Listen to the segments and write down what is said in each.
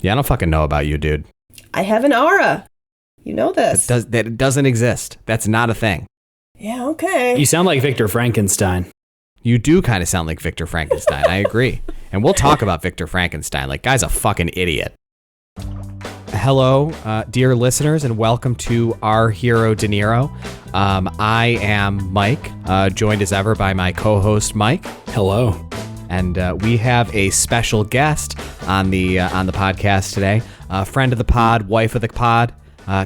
Yeah, I don't fucking know about you, dude. I have an aura. You know this. That doesn't exist. That's not a thing. Yeah, okay. You sound like Victor Frankenstein. You do kind of sound like Victor Frankenstein. I agree. And we'll talk about Victor Frankenstein. Like, guy's a fucking idiot. Hello, dear listeners, and welcome to Our Hero De Niro. I am Mike, joined as ever by my co-host Mike. Hello. And we have a special guest on the podcast today. Friend of the pod, wife of the pod,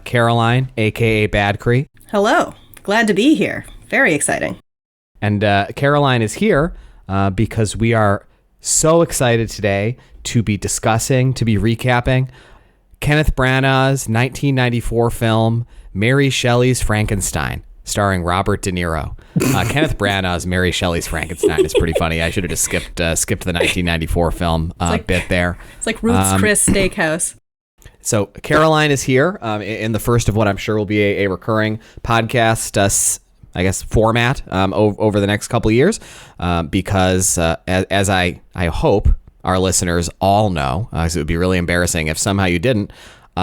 Caroline, aka Bad Cree. Hello. Glad to be here. Very exciting. And Caroline is here because we are so excited today to be recapping Kenneth Branagh's 1994 film, Mary Shelley's Frankenstein, starring Robert De Niro. Kenneth Branagh's Mary Shelley's Frankenstein is pretty funny. I should have just skipped the 1994 film bit there. It's like Ruth's Chris Steakhouse. So Caroline is here in the first of what I'm sure will be a recurring podcast, format over the next couple of years, because as I hope our listeners all know, because it would be really embarrassing if somehow you didn't,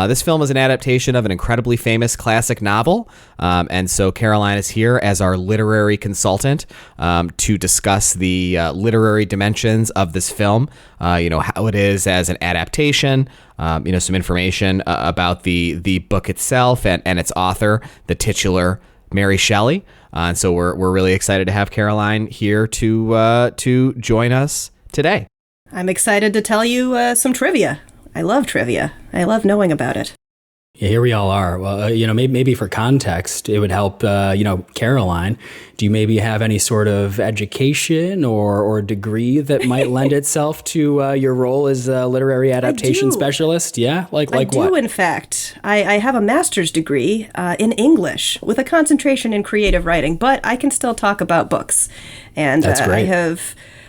this film is an adaptation of an incredibly famous classic novel, and so Caroline is here as our literary consultant to discuss the literary dimensions of this film, how it is as an adaptation, some information about the book itself and its author, the titular Mary Shelley. And so we're really excited to have Caroline here to join us today. I'm excited to tell you some trivia. I love trivia. I love knowing about it. Yeah, here we all are. Well, maybe for context, it would help, Caroline, do you maybe have any sort of education or degree that might lend itself to your role as a literary adaptation specialist? Yeah? Like what? I do, in fact. I have a master's degree in English with a concentration in creative writing, but I can still talk about books. And that's great.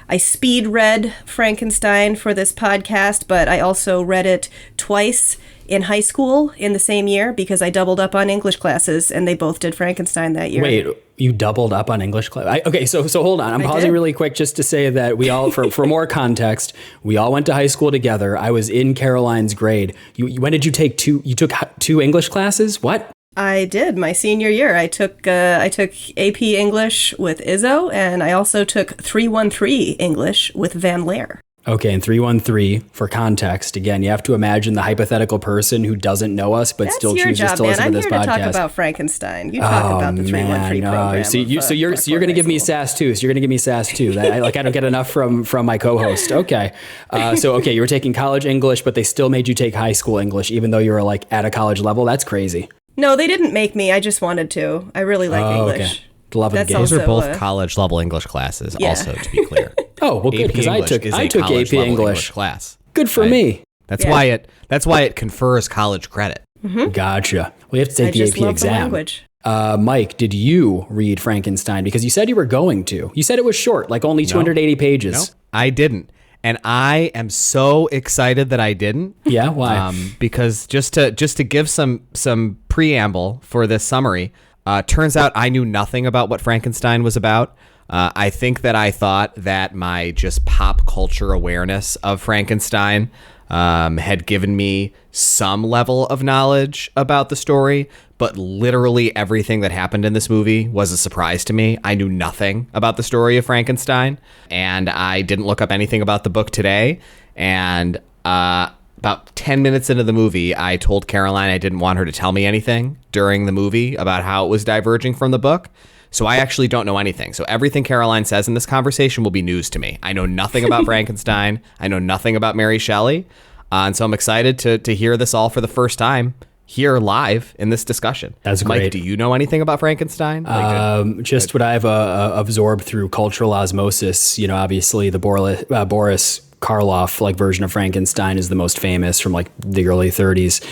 I speed read Frankenstein for this podcast, but I also read it twice in high school in the same year because I doubled up on English classes and they both did Frankenstein that year. Wait, you doubled up on English class? Okay, so hold on. I'm pausing really quick just to say that we all, for more context, we all went to high school together. I was in Caroline's grade. When did you take you took two English classes? What? I did. My senior year, I took AP English with Izzo, and I also took 313 English with Van Laer. Okay, and 313, for context, again, you have to imagine the hypothetical person who doesn't know us but still chooses to listen to this podcast. I'm here to talk about Frankenstein. You talk about the 313 program. So you're going to give me sass too. So you're going to give me sass too. I don't get enough from my co-host. Okay. You were taking college English, but they still made you take high school English, even though you were like at a college level. That's crazy. No, they didn't make me. I just wanted to. I really like English. Okay. Love of Those are both college level English classes, also, to be clear. Oh, well, good, because I took AP English class. Good for me. That's why it confers college credit. Mm-hmm. Gotcha. We have to take the AP exam. The Mike, did you read Frankenstein? Because you said you were going to. You said it was short, like only 280 pages. No, I didn't. And I am so excited that I didn't. Yeah, why? Because just to give some preamble for this summary, turns out I knew nothing about what Frankenstein was about. I think that I thought that my just pop culture awareness of Frankenstein had given me some level of knowledge about the story, but literally everything that happened in this movie was a surprise to me. I knew nothing about the story of Frankenstein, and I didn't look up anything about the book today. And about 10 minutes into the movie, I told Caroline I didn't want her to tell me anything during the movie about how it was diverging from the book. So I actually don't know anything. So everything Caroline says in this conversation will be news to me. I know nothing about Frankenstein. I know nothing about Mary Shelley. And so I'm excited to hear this all for the first time here live in this discussion. That's great. Mike, do you know anything about Frankenstein? Just what I've absorbed through cultural osmosis. Obviously the Boris Karloff version of Frankenstein is the most famous from the early 30s.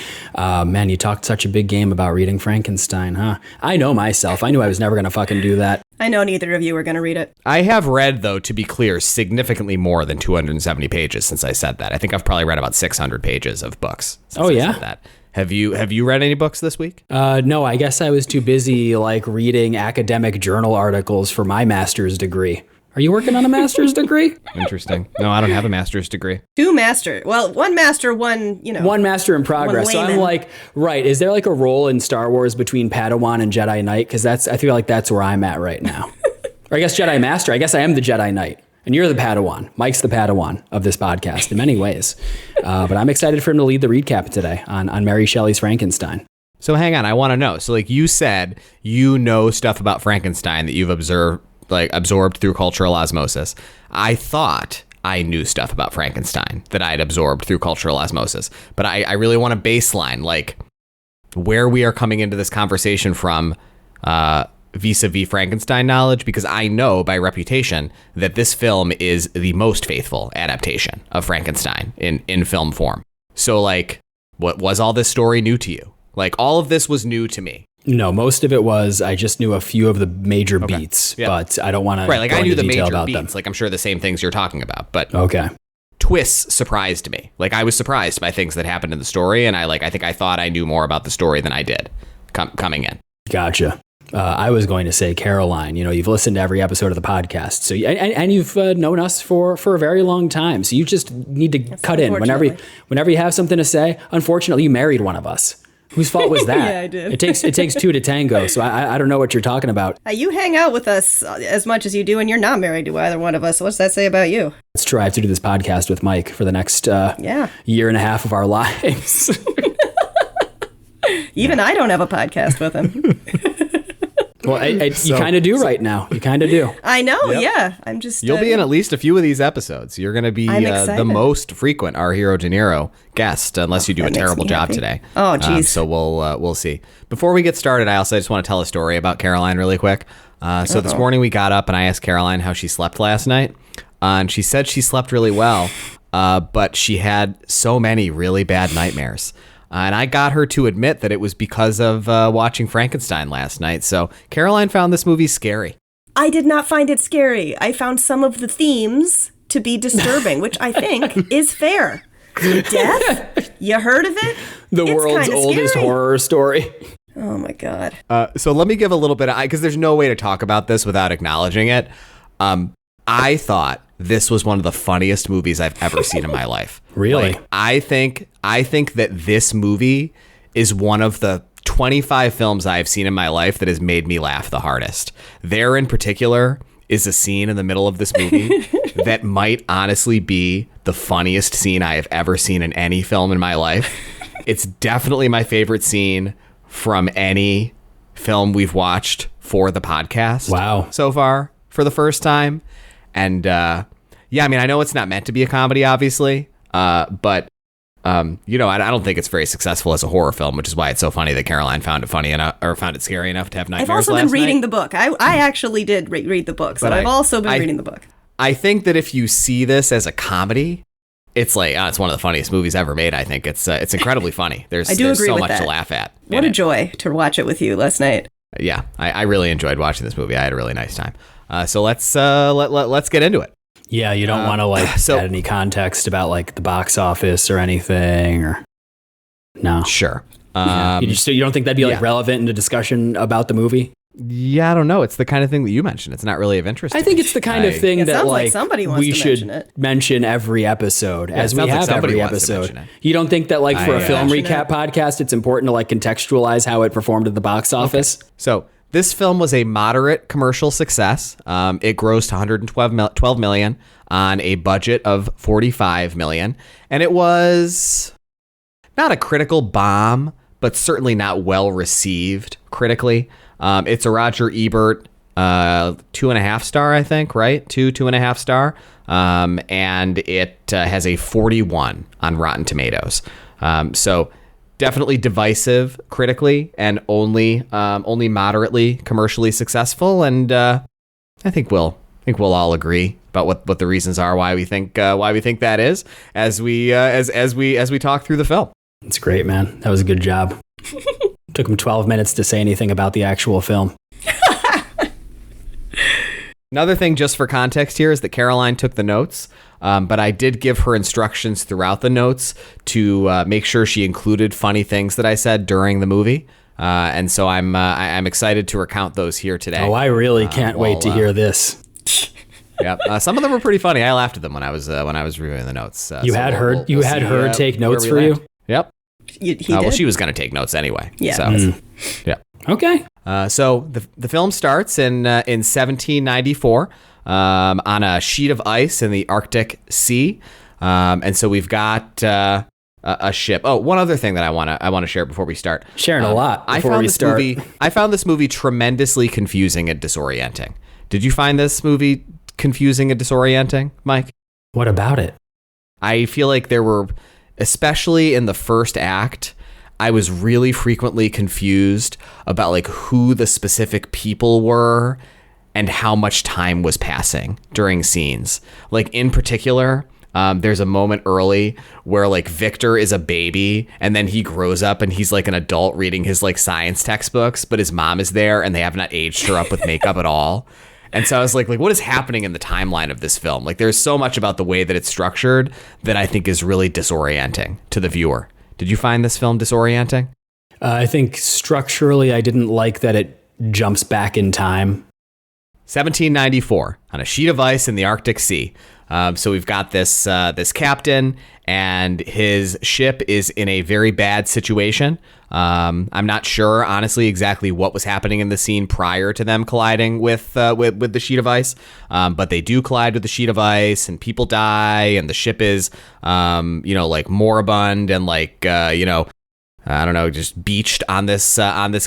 Man, you talked such a big game about reading Frankenstein, huh? I know myself. I knew I was never going to fucking do that. I know neither of you were going to read it. I have read, though, to be clear, significantly more than 270 pages since I said that. I think I've probably read about 600 pages of books since I said that. Have you read any books this week? No, I guess I was too busy reading academic journal articles for my master's degree. Are you working on a master's degree? Interesting. No, I don't have a master's degree. Two master. Well, one master, one, One master in progress. So I'm like, right. Is there like a role in Star Wars between Padawan and Jedi Knight? Because I feel like that's where I'm at right now. Or I guess Jedi Master. I guess I am the Jedi Knight. And you're the Padawan. Mike's the Padawan of this podcast in many ways. But I'm excited for him to lead the recap today on Mary Shelley's Frankenstein. So hang on. I want to know. So like you said, you know stuff about Frankenstein that you've absorbed through cultural osmosis. I thought I knew stuff about Frankenstein that I'd absorbed through cultural osmosis. But I really want a baseline, like where we are coming into this conversation from vis-a-vis Frankenstein knowledge, because I know by reputation that this film is the most faithful adaptation of Frankenstein in film form. So like, what was all this story new to you? Like all of this was new to me. No, most of it was, I just knew a few of the major beats, but I don't want to. Right, like I knew the major beats. Like I'm sure the same things you're talking about, but okay. Twists surprised me. Like I was surprised by things that happened in the story, and I thought I knew more about the story than I did coming in. Gotcha. I was going to say, Caroline, you've listened to every episode of the podcast, so and you've known us for a very long time. So you just need to cut in whenever you have something to say. Unfortunately, you married one of us. Whose fault was that? Yeah, I did. It takes two to tango. So I don't know what you're talking about. You hang out with us as much as you do, and you're not married to either one of us. So what's that say about you? Let's try to do this podcast with Mike for the next year and a half of our lives. Even I don't have a podcast with him. Well, you kind of do right now. You kind of do. I know, yeah. I'm just... You'll be in at least a few of these episodes. You're going to be the most frequent Our Hero De Niro guest, unless you do a terrible job today. Oh, geez. So we'll see. Before we get started, I just want to tell a story about Caroline really quick. So this morning we got up and I asked Caroline how she slept last night. And she said she slept really well, but she had so many really bad nightmares. And I got her to admit that it was because of watching Frankenstein last night. So Caroline found this movie scary. I did not find it scary. I found some of the themes to be disturbing, which I think is fair. Death? You heard of it? The world's oldest horror story. Oh, my God. So let me give a little bit, because there's no way to talk about this without acknowledging it. I thought this was one of the funniest movies I've ever seen in my life. Really? Like, I think that this movie is one of the 25 films I've seen in my life that has made me laugh the hardest. There in particular is a scene in the middle of this movie that might honestly be the funniest scene I have ever seen in any film in my life. It's definitely my favorite scene from any film we've watched for the podcast. Wow. So far for the first time. And I mean, I know it's not meant to be a comedy, obviously, but I don't think it's very successful as a horror film, which is why it's so funny that Caroline found it funny enough, or found it scary enough to have nightmares. I've also been reading the book. I actually did read the book, so I've also been reading the book. I think that if you see this as a comedy, it's like it's one of the funniest movies ever made. I think it's incredibly funny. There's so much to laugh at. What a joy to watch it with you last night. Yeah, I really enjoyed watching this movie. I had a really nice time. So let's get into it. Yeah, you don't want to add any context about like the box office or anything, or no? Sure. You don't think that'd be relevant in a discussion about the movie? Yeah, I don't know. It's the kind of thing that you mentioned. It's not really of interest. I think it's the kind of thing that like somebody wants we to should mention every episode, as we have every episode. You don't think that like for a film recap podcast, it's important to like contextualize how it performed at the box office? Okay. So this film was a moderate commercial success. It grossed 112 million on a budget of 45 million, and it was not a critical bomb, but certainly not well received critically. It's a Roger Ebert 2.5 star, I think, right? 2.5 star, and it has a 41 on Rotten Tomatoes. So definitely divisive critically, and only moderately commercially successful. And I think we'll all agree about what the reasons are why we think that is as we talk through the film. It's great, man. That was a good job. Took him 12 minutes to say anything about the actual film. Another thing, just for context here, is that Caroline took the notes, but I did give her instructions throughout the notes to make sure she included funny things that I said during the movie, and so I'm excited to recount those here today. Oh, I really can't wait to hear this. Yeah, some of them were pretty funny. I laughed at them when I was reviewing the notes. You had her take notes for you. Yep. He Well, did? she was going to take notes anyway. Yeah. So, yeah. Okay. So the film starts in 1794 on a sheet of ice in the Arctic Sea, and so we've got a ship. Oh, one other thing that I want to share before we start. Sharing a lot before we start. I found this movie tremendously confusing and disorienting. Did you find this movie confusing and disorienting, Mike? What about it? I feel like there were, especially in the first act, I was really frequently confused about like who the specific people were and how much time was passing during scenes. Like in particular, there's a moment early where like Victor is a baby and then he grows up and he's like an adult reading his like science textbooks, but his mom is there and they have not aged her up with makeup at all. And so I was like, what is happening in the timeline of this film? Like there's so much about the way that it's structured that I think is really disorienting to the viewer. Did you find this film disorienting? I think structurally, I didn't like that it jumps back in time. 1794 on a sheet of ice in the Arctic Sea. So we've got this captain, and his ship is in a very bad situation. I'm not sure, honestly, exactly what was happening in the scene prior to them colliding with the sheet of ice. But they do collide with the sheet of ice, and people die, and the ship is, like moribund and like, I don't know, just beached on this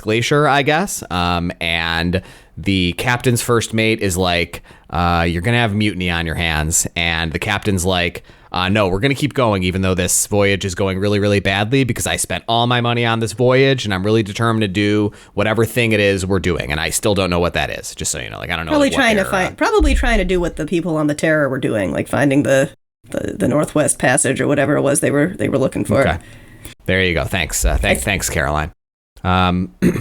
glacier, I guess. And the captain's first mate is like, you're going to have mutiny on your hands. And the captain's like, no, we're going to keep going, even though this voyage is going really, really badly, because I spent all my money on this voyage and I'm really determined to do whatever thing it is we're doing. And I still don't know what that is, just so you know. Like, I don't know. Probably like, probably trying to do what the people on the Terror were doing, like finding the Northwest Passage or whatever it was they were looking for. Okay. There you go. Thanks. Thanks, Caroline.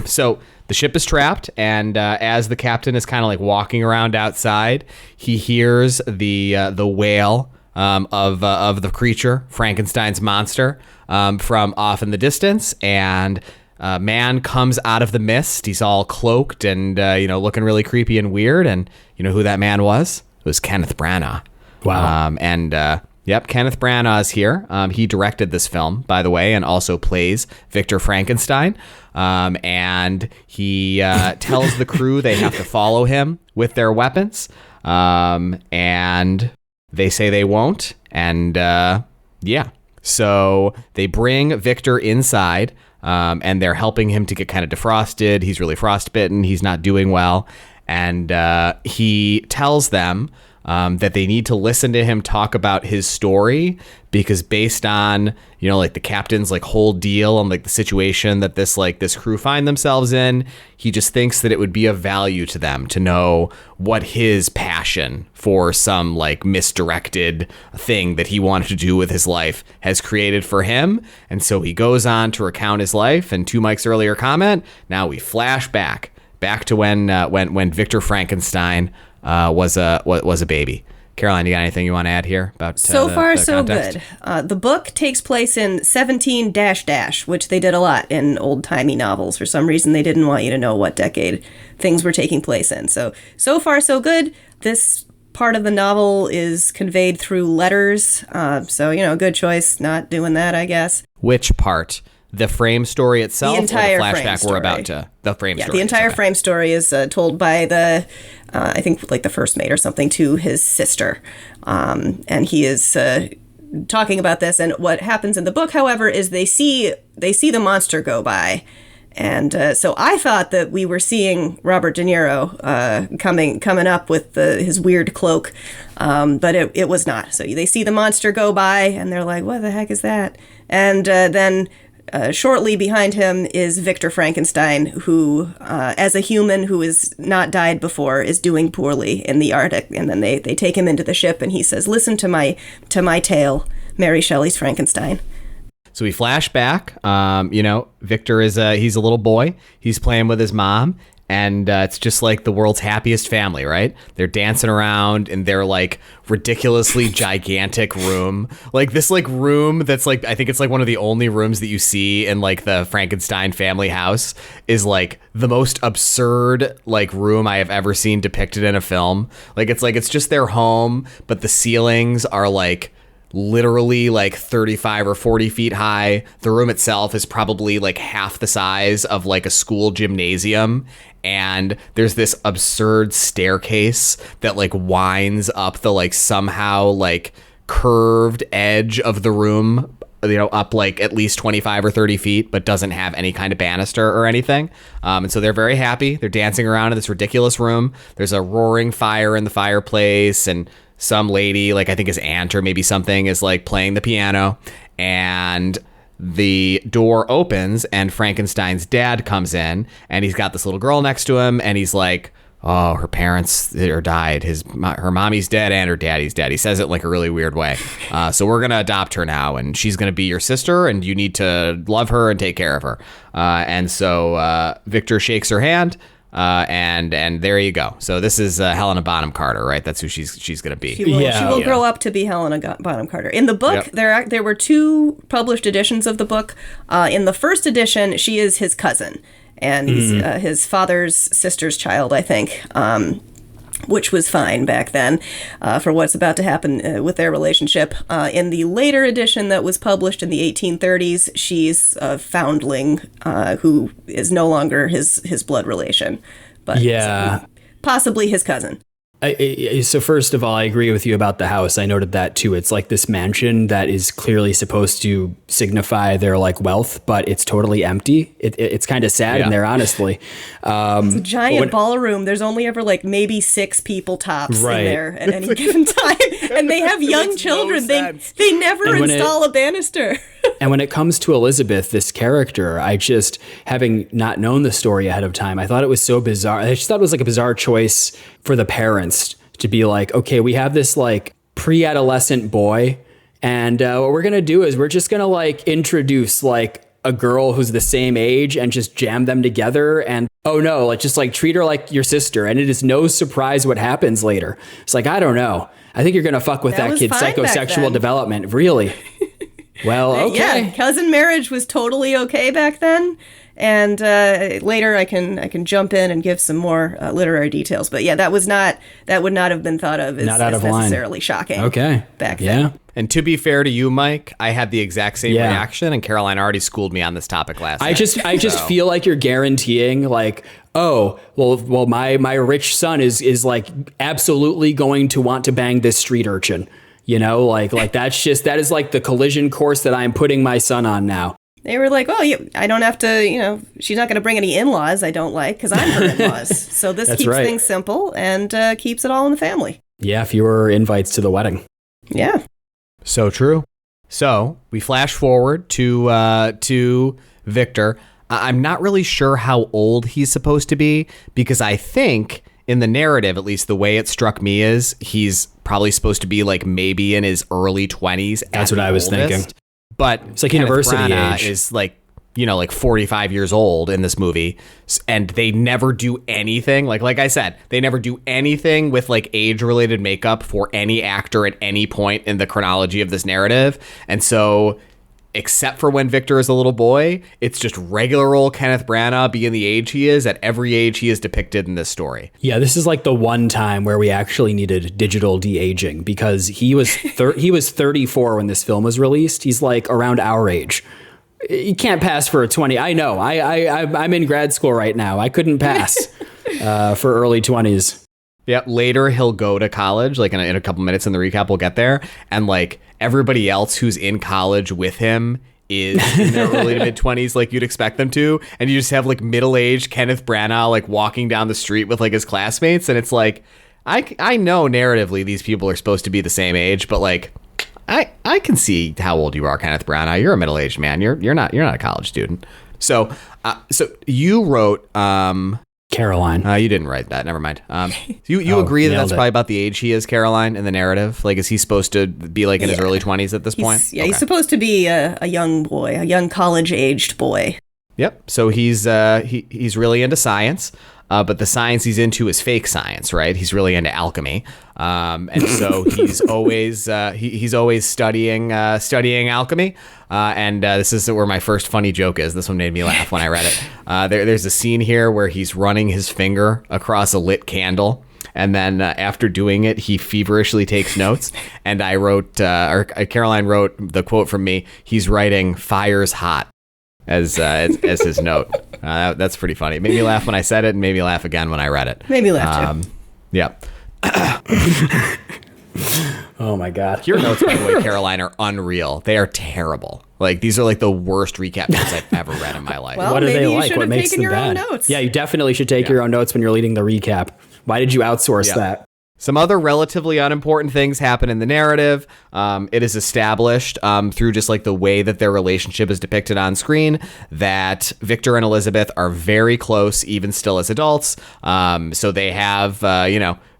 So the ship is trapped, and as the captain is kind of like walking around outside, he hears the wail of the creature, Frankenstein's monster, from off in the distance, and man comes out of the mist. He's all cloaked and looking really creepy and weird. And you know who that man was? It was Kenneth Branagh. Wow. Yep, Kenneth Branagh is here. He directed this film, by the way, and also plays Victor Frankenstein. And he tells the crew they have to follow him with their weapons. And they say they won't. And so they bring Victor inside, and they're helping him to get kind of defrosted. He's really frostbitten. He's not doing well. And he tells them that they need to listen to him talk about his story, because based on, like the captain's like whole deal and like the situation that this crew find themselves in, he just thinks that it would be of value to them to know what his passion for some like misdirected thing that he wanted to do with his life has created for him. And so he goes on to recount his life. And to Mike's earlier comment, now we flash back to when Victor Frankenstein was a baby. Caroline, you got anything you want to add here about so far so context? good. The book takes place in 17 -- which they did a lot in old-timey novels. For some reason, they didn't want you to know what decade things were taking place in. So far so good. This part of the novel is conveyed through letters. Good choice not doing that, I guess. Which part? The frame story itself, the entire or the frame flashback story. we're about to? The frame story. Yeah, the entire frame story is told by I think like the first mate or something, to his sister. And he is talking about this. And what happens in the book, however, is they see the monster go by. And so I thought that we were seeing Robert De Niro coming up with his weird cloak, but it was not. So they see the monster go by, and they're like, what the heck is that? And then shortly behind him is Victor Frankenstein, who, as a human who has not died before, is doing poorly in the Arctic. And then they take him into the ship, and he says, listen to my tale, Mary Shelley's Frankenstein. So we flash back. Victor he's a little boy. He's playing with his mom, And it's just like the world's happiest family, right? They're dancing around in their like ridiculously gigantic room. Like this like room that's like, I think it's like one of the only rooms that you see in like the Frankenstein family house is like the most absurd like room I have ever seen depicted in a film. Like it's just their home, but the ceilings are like literally like 35 or 40 feet high. The room itself is probably like half the size of like a school gymnasium. And there's this absurd staircase that like winds up the like somehow like curved edge of the room, you know, up like at least 25 or 30 feet, but doesn't have any kind of banister or anything. And so they're very happy. They're dancing around in this ridiculous room. There's a roaring fire in the fireplace, and some lady, like I think his aunt or maybe something, is like playing the piano, and the door opens and Frankenstein's dad comes in, and he's got this little girl next to him, and he's like, oh, her parents are died. Her mommy's dead and her daddy's dead. He says it like a really weird way. So we're going to adopt her now, and she's going to be your sister, and you need to love her and take care of her. And so Victor shakes her hand. And there you go. So this is Helena Bonham Carter, right? That's who she's going to be. She will grow up to be Helena Bonham Carter. In the book, there were two published editions of the book. In the first edition, she is his cousin, and he's his father's sister's child, I think. Which was fine back then for what's about to happen with their relationship. In the later edition that was published in the 1830s, she's a foundling who is no longer his blood relation, but possibly his cousin. So first of all, I agree with you about the house. I noted that too. It's like this mansion that is clearly supposed to signify their like wealth, but it's totally empty. It's kind of sad in there, honestly. It's a giant ballroom. There's only ever like maybe 6 people tops in there at any given time, and they have young children. They never install a banister. And when it comes to Elizabeth, this character, I just, having not known the story ahead of time, I thought it was so bizarre. I just thought it was like a bizarre choice for the parents to be like, okay, we have this like pre-adolescent boy, and what we're going to do is we're just going to like introduce like a girl who's the same age and just jam them together. And oh no, like just like treat her like your sister. And it is no surprise what happens later. It's like, I don't know. I think you're going to fuck with that kid's psychosexual development. Really? Well, okay. Yeah, cousin marriage was totally okay back then. And later I can jump in and give some more literary details. But yeah, that would not have been thought of as necessarily shocking. Okay. Back then. And to be fair to you, Mike, I had the exact same reaction, and Caroline already schooled me on this topic last night. I just feel like you're guaranteeing like, oh, well, my rich son is like absolutely going to want to bang this street urchin. You know, like that is like the collision course that I'm putting my son on now. They were like, well, I don't have to, she's not going to bring any in-laws I don't like because I'm her in-laws. So this keeps things simple and keeps it all in the family. Yeah, fewer invites to the wedding. Yeah. So true. So we flash forward to Victor. I'm not really sure how old he's supposed to be, because I think in the narrative, at least the way it struck me, is he's probably supposed to be like maybe in his early 20s. That's what I was thinking. But it's like university age. Is like, like 45 years old in this movie, and they never do anything. Like I said, they never do anything with like age-related makeup for any actor at any point in the chronology of this narrative. And so, except for when Victor is a little boy, it's just regular old Kenneth Branagh being the age he is at every age he is depicted in this story. Yeah, this is like the one time where we actually needed digital de-aging, because he was 34 when this film was released. He's like around our age. You can't pass for a 20. I know. I'm in grad school right now. I couldn't pass for early 20s. Yeah, later he'll go to college, like in a couple minutes in the recap, we'll get there. And like everybody else who's in college with him is in their early to mid 20s, like you'd expect them to. And you just have like middle-aged Kenneth Branagh like walking down the street with like his classmates. And it's like, I know narratively these people are supposed to be the same age, but like I can see how old you are, Kenneth Branagh. You're a middle-aged man. You're not a college student. So you wrote Caroline. You didn't write that. Never mind. You agree that that's probably about the age he is, Caroline, in the narrative? Like, is he supposed to be like in his early 20s at this point? Yeah, he's supposed to be a young boy, a young college-aged boy. Yep. So he's really into science, but the science he's into is fake science, right? He's really into alchemy, and so he's always he's always studying alchemy. And this is where my first funny joke is. This one made me laugh when I read it. There's a scene here where he's running his finger across a lit candle. And then after doing it, he feverishly takes notes. And I wrote, or Caroline wrote the quote from me. He's writing "fire's hot" as his note. That's pretty funny. It made me laugh when I said it, and made me laugh again when I read it. Made me laugh too. Yeah. Oh my God. Your notes, by the way, Caroline, are unreal. They are terrible. Like, these are like the worst recap notes I've ever read in my life. Well, What are maybe they you like? should What have makes taken them your own bad? notes. Yeah, you definitely should take your own notes when you're leading the recap. Why did you outsource that? Some other relatively unimportant things happen in the narrative. It is established through just like the way that their relationship is depicted on screen that Victor and Elizabeth are very close, even still as adults. So they have,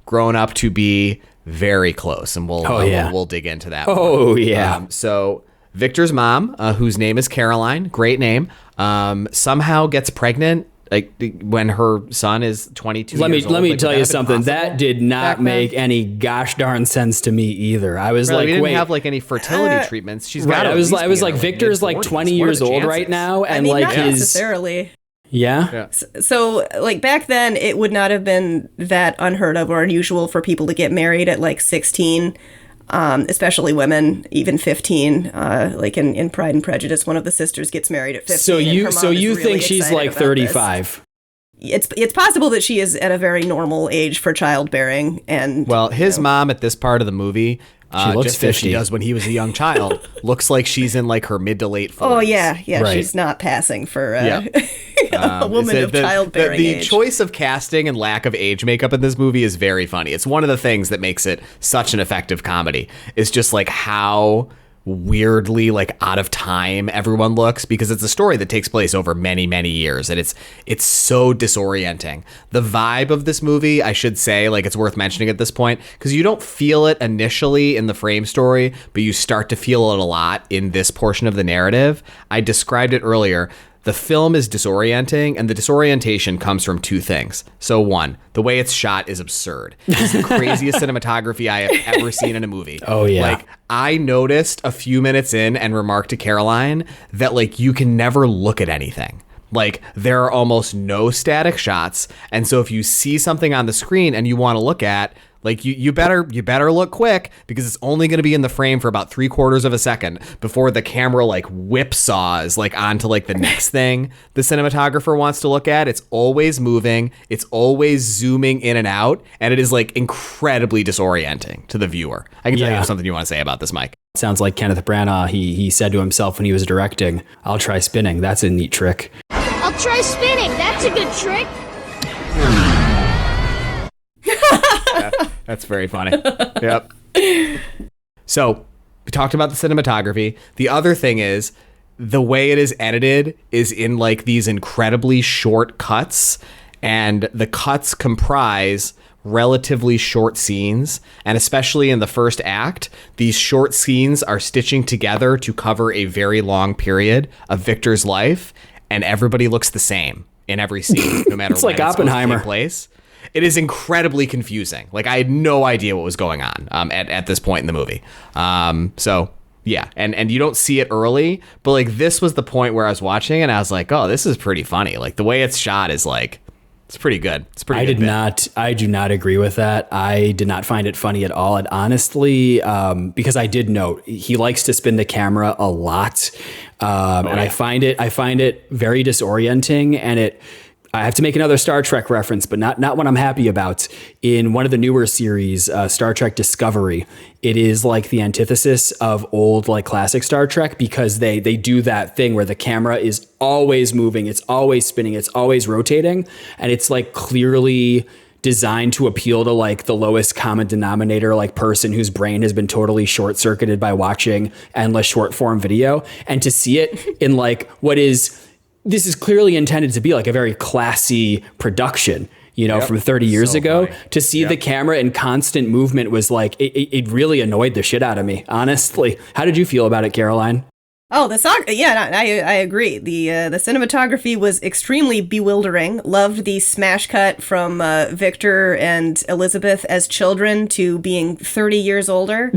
grown up to be very close, and we'll dig into that. Oh, yeah. So Victor's mom, whose name is Caroline, great name, somehow gets pregnant. Like when her son is 22 Let years old. me tell you something. That did not back then? make any gosh darn sense to me either. I was Really, like, we didn't wait. have like any fertility treatments. She's got. Right, I was like, Victor's like 20 years old right now, and like not his necessarily. yeah. So, like, back then, it would not have been that unheard of or unusual for people to get married at, like, 16, especially women, even 15. Like, in Pride and Prejudice, one of the sisters gets married at 15. So and her mom you is really think she's excited like about 35? this. It's possible that she is at a very normal age for childbearing. And Well, his mom at this part of the movie, She looks just as she 50. does when he was a young child, looks like she's in like her mid to late 40s. Oh, yeah. Right. She's not passing for Yeah. a woman of childbearing the age. choice of casting and lack of age makeup in this movie is very funny. It's one of the things that makes it such an effective comedy. It's just like how weirdly like out of time everyone looks, because it's a story that takes place over many years, and it's so disorienting. The vibe of this movie, I should say, like, it's worth mentioning at this point, because you don't feel it initially in the frame story, but you start to feel it a lot in this portion of the narrative. I described it earlier. The film is disorienting, and the disorientation comes from two things. So one, the way it's shot is absurd. It's the craziest cinematography I have ever seen in a movie. Oh, yeah. Like, I noticed a few minutes in and remarked to Caroline that, like, you can never look at anything. Like, there are almost no static shots, and so if you see something on the screen and you want to look at, like, you better look quick, because it's only going to be in the frame for about 3/4 of a second before the camera like whipsaws like onto like the next thing the cinematographer wants to look at. It's always moving, it's always zooming in and out, and it is like incredibly disorienting to the viewer. I can tell you something you want to say about this, Mike. Sounds like Kenneth Branagh. He said to himself when he was directing, "I'll try spinning. That's a neat trick." I'll try spinning. That's a good trick. That's very funny. Yep. So we talked about the cinematography. The other thing is the way it is edited is in like these incredibly short cuts, and the cuts comprise relatively short scenes. And especially in the first act, these short scenes are stitching together to cover a very long period of Victor's life, and everybody looks the same in every scene, no matter It's when like it's supposed to Oppenheimer. take place. It is incredibly confusing. Like, I had no idea what was going on at this point in the movie. So yeah, and you don't see it early, but like this was the point where I was watching and I was like, oh, this is pretty funny. Like, the way it's shot is like, it's pretty good. It's pretty. I do not agree with that. I did not find it funny at all. And honestly, because I did note he likes to spin the camera a lot, and I find it very disorienting, and I have to make another Star Trek reference, but not one I'm happy about. In one of the newer series, Star Trek Discovery, it is like the antithesis of old, like classic Star Trek, because they do that thing where the camera is always moving, it's always spinning, it's always rotating, and it's like clearly designed to appeal to like the lowest common denominator, like person whose brain has been totally short circuited by watching endless short form video, and to see it in like this is clearly intended to be like a very classy production, from 30 years So ago. funny. To see the camera in constant movement was like, it really annoyed the shit out of me, honestly. How did you feel about it, Caroline? Oh, the song. Yeah, no, I agree. The cinematography was extremely bewildering. Loved the smash cut from Victor and Elizabeth as children to being 30 years older.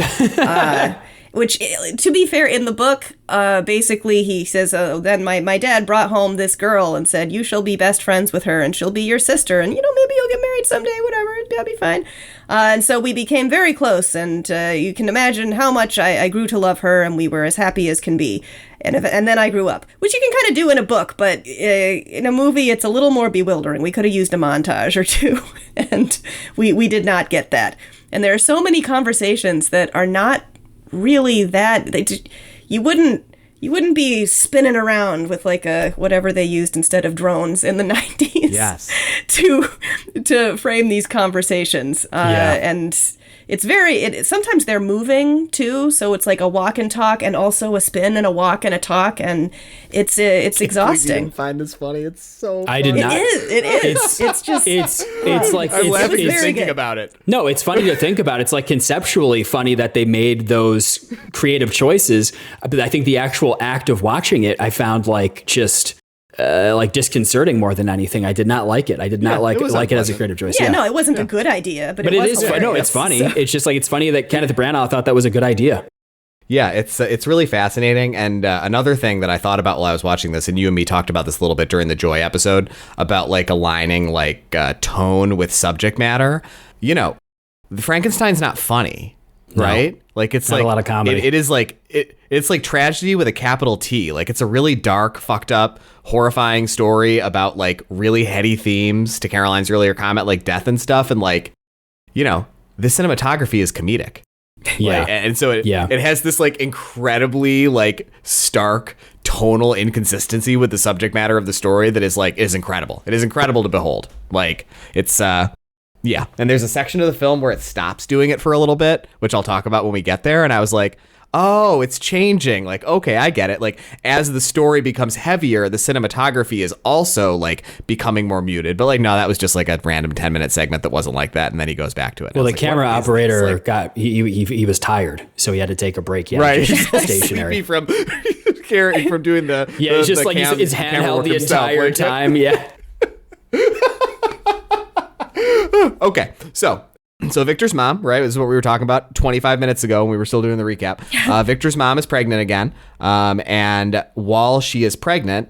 Which, to be fair, in the book, basically he says, oh, then my dad brought home this girl and said, you shall be best friends with her and she'll be your sister. And, maybe you'll get married someday, whatever, that'll be fine. And so we became very close. And you can imagine how much I grew to love her, and we were as happy as can be. And then I grew up, which you can kind of do in a book, but in a movie, it's a little more bewildering. We could have used a montage or two, and we did not get that. And there are so many conversations that are not really you wouldn't be spinning around with like a whatever they used instead of drones in the 90s. Yes. to frame these conversations. And it's sometimes they're moving too, so it's like a walk and talk and also a spin and a walk and a talk, and it's exhausting. You find this funny? It's so funny. I did not. It is. It's just it's like I'm laughing very thinking good. about it. No, it's funny to think about. It's like conceptually funny that they made those creative choices, but I think the actual act of watching it, I found like just like disconcerting more than anything. I did not like it. I did not like it as a creative choice. no, it wasn't a good idea, but it was is hilarious. no, it's funny. So. It's just like it's funny that Kenneth Branagh thought that was a good idea. Yeah, it's really fascinating. And another thing that I thought about while I was watching this, and you and me talked about this a little bit during the Joy episode, about like aligning like tone with subject matter. The Frankenstein's not funny, right? No, like it's not like a lot of comedy. It is like it's like tragedy with a capital T. Like it's a really dark, fucked up, horrifying story about like really heady themes, to Caroline's earlier comment, like death and stuff. And like, the cinematography is comedic. Yeah. And so it has this like incredibly like stark tonal inconsistency with the subject matter of the story that is incredible. It is incredible to behold. Like it's and there's a section of the film where it stops doing it for a little bit, which I'll talk about when we get there. And I was like, oh, it's changing. Like, okay, I get it. Like, as the story becomes heavier, the cinematography is also like becoming more muted. But like, no, that was just like a random 10-minute segment that wasn't like that. And then he goes back to it. Well, the like, camera operator he was tired, so he had to take a break. Yeah, right. Stationary from doing the it's just like his handheld the entire time. Yeah. Okay, so Victor's mom, right, this is what we were talking about 25 minutes ago when we were still doing the recap. Victor's mom is pregnant again, and while she is pregnant,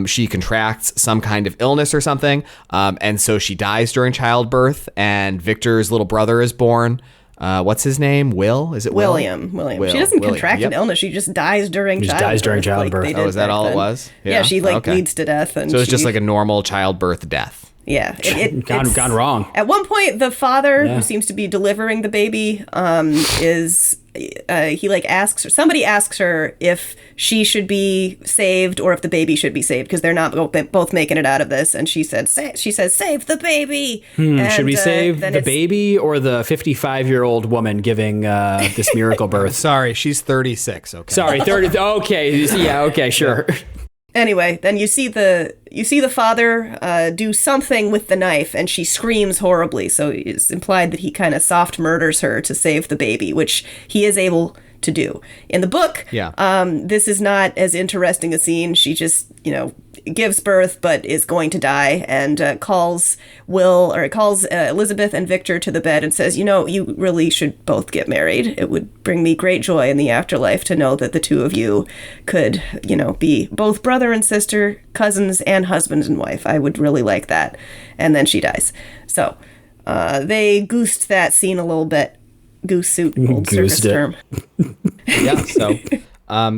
she contracts some kind of illness or something, and so she dies during childbirth, and Victor's little brother is born. What's his name? Will? Is it Will? William. She doesn't contract an illness. She just dies during childbirth. Like is that all it was? Yeah, she bleeds to death. And so it's just like a normal childbirth death. Yeah, gone wrong. At one point, the father, who seems to be delivering the baby, somebody asks her if she should be saved or if the baby should be saved, because they're not both making it out of this. And she says, save the baby. And, should we save the baby or the 55-year-old woman giving this miracle birth? Sorry, she's 36. Okay. Sorry, 30. Okay, yeah, okay, sure. Anyway, then you see the father do something with the knife, and she screams horribly. So it's implied that he kind of soft murders her to save the baby, which he is able to do. In the book, this is not as interesting a scene. She just, gives birth, but is going to die, and calls Elizabeth and Victor to the bed and says, you really should both get married. It would bring me great joy in the afterlife to know that the two of you could, be both brother and sister, cousins and husband and wife. I would really like that. And then she dies. So they goosed that scene a little bit. Goose suit, old circus term. Yeah,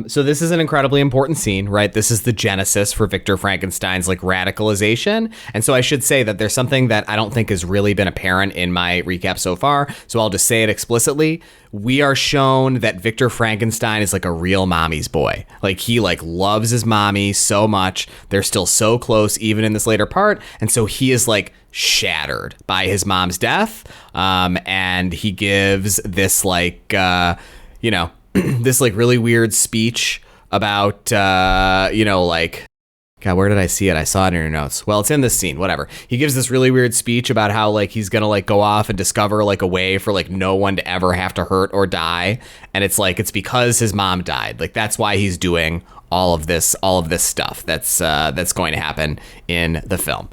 so this is an incredibly important scene, right? This is the genesis for Victor Frankenstein's like radicalization. And so I should say that there's something that I don't think has really been apparent in my recap so far. So I'll just say it explicitly. We are shown that Victor Frankenstein is like a real mommy's boy. Like he like loves his mommy so much. They're still so close even in this later part. And so he is like shattered by his mom's death. And he gives this like, this like really weird speech about, like God, where did I see it? I saw it in your notes. Well, it's in this scene, whatever. He gives this really weird speech about how like he's going to like go off and discover like a way for like no one to ever have to hurt or die. And it's like, it's because his mom died. Like that's why he's doing all of this stuff that's going to happen in the film.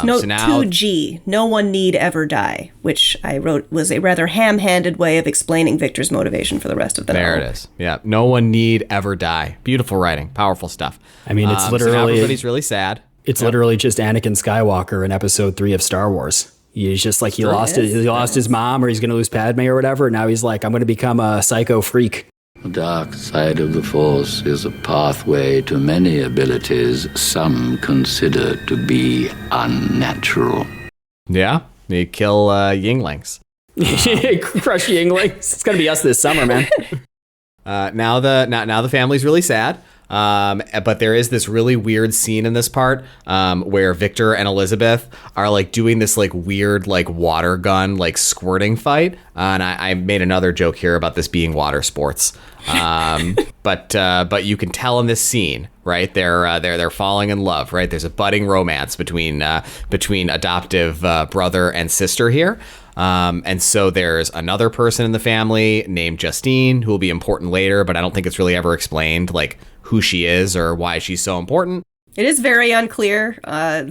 Note 2G, no one need ever die, which I wrote was a rather ham-handed way of explaining Victor's motivation for the rest of the novel. There it is. Yeah, no one need ever die. Beautiful writing, powerful stuff. I mean, it's literally... So now everybody's really sad. It's literally just Anakin Skywalker in Episode 3 of Star Wars. He's just like, he lost his mom, or he's going to lose Padme or whatever. Now he's like, I'm going to become a psycho freak. The dark side of the Force is a pathway to many abilities some consider to be unnatural. Yeah, you kill Yinglings. Crush Yinglings. It's going to be us this summer, man. Now the family's really sad. But there is this really weird scene in this part where Victor and Elizabeth are like doing this like weird like water gun like squirting fight, and I made another joke here about this being water sports. But you can tell in this scene, right? They're falling in love, right? There's a budding romance between adoptive brother and sister here. And so there's another person in the family named Justine who will be important later, but I don't think it's really ever explained like who she is or why she's so important. It is very unclear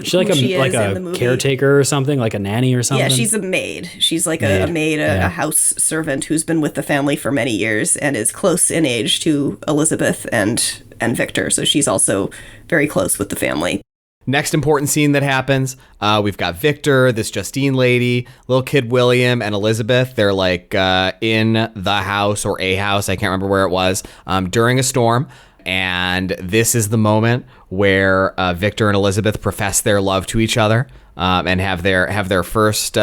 she's like a caretaker or something, like a nanny or something. Yeah, she's a maid. She's like a maid, a house servant who's been with the family for many years and is close in age to Elizabeth and Victor. So she's also very close with the family. Next important scene that happens, we've got Victor, this Justine lady, little kid William, and Elizabeth. They're like in the house or a house, I can't remember where it was, during a storm. And this is the moment where Victor and Elizabeth profess their love to each other and have their first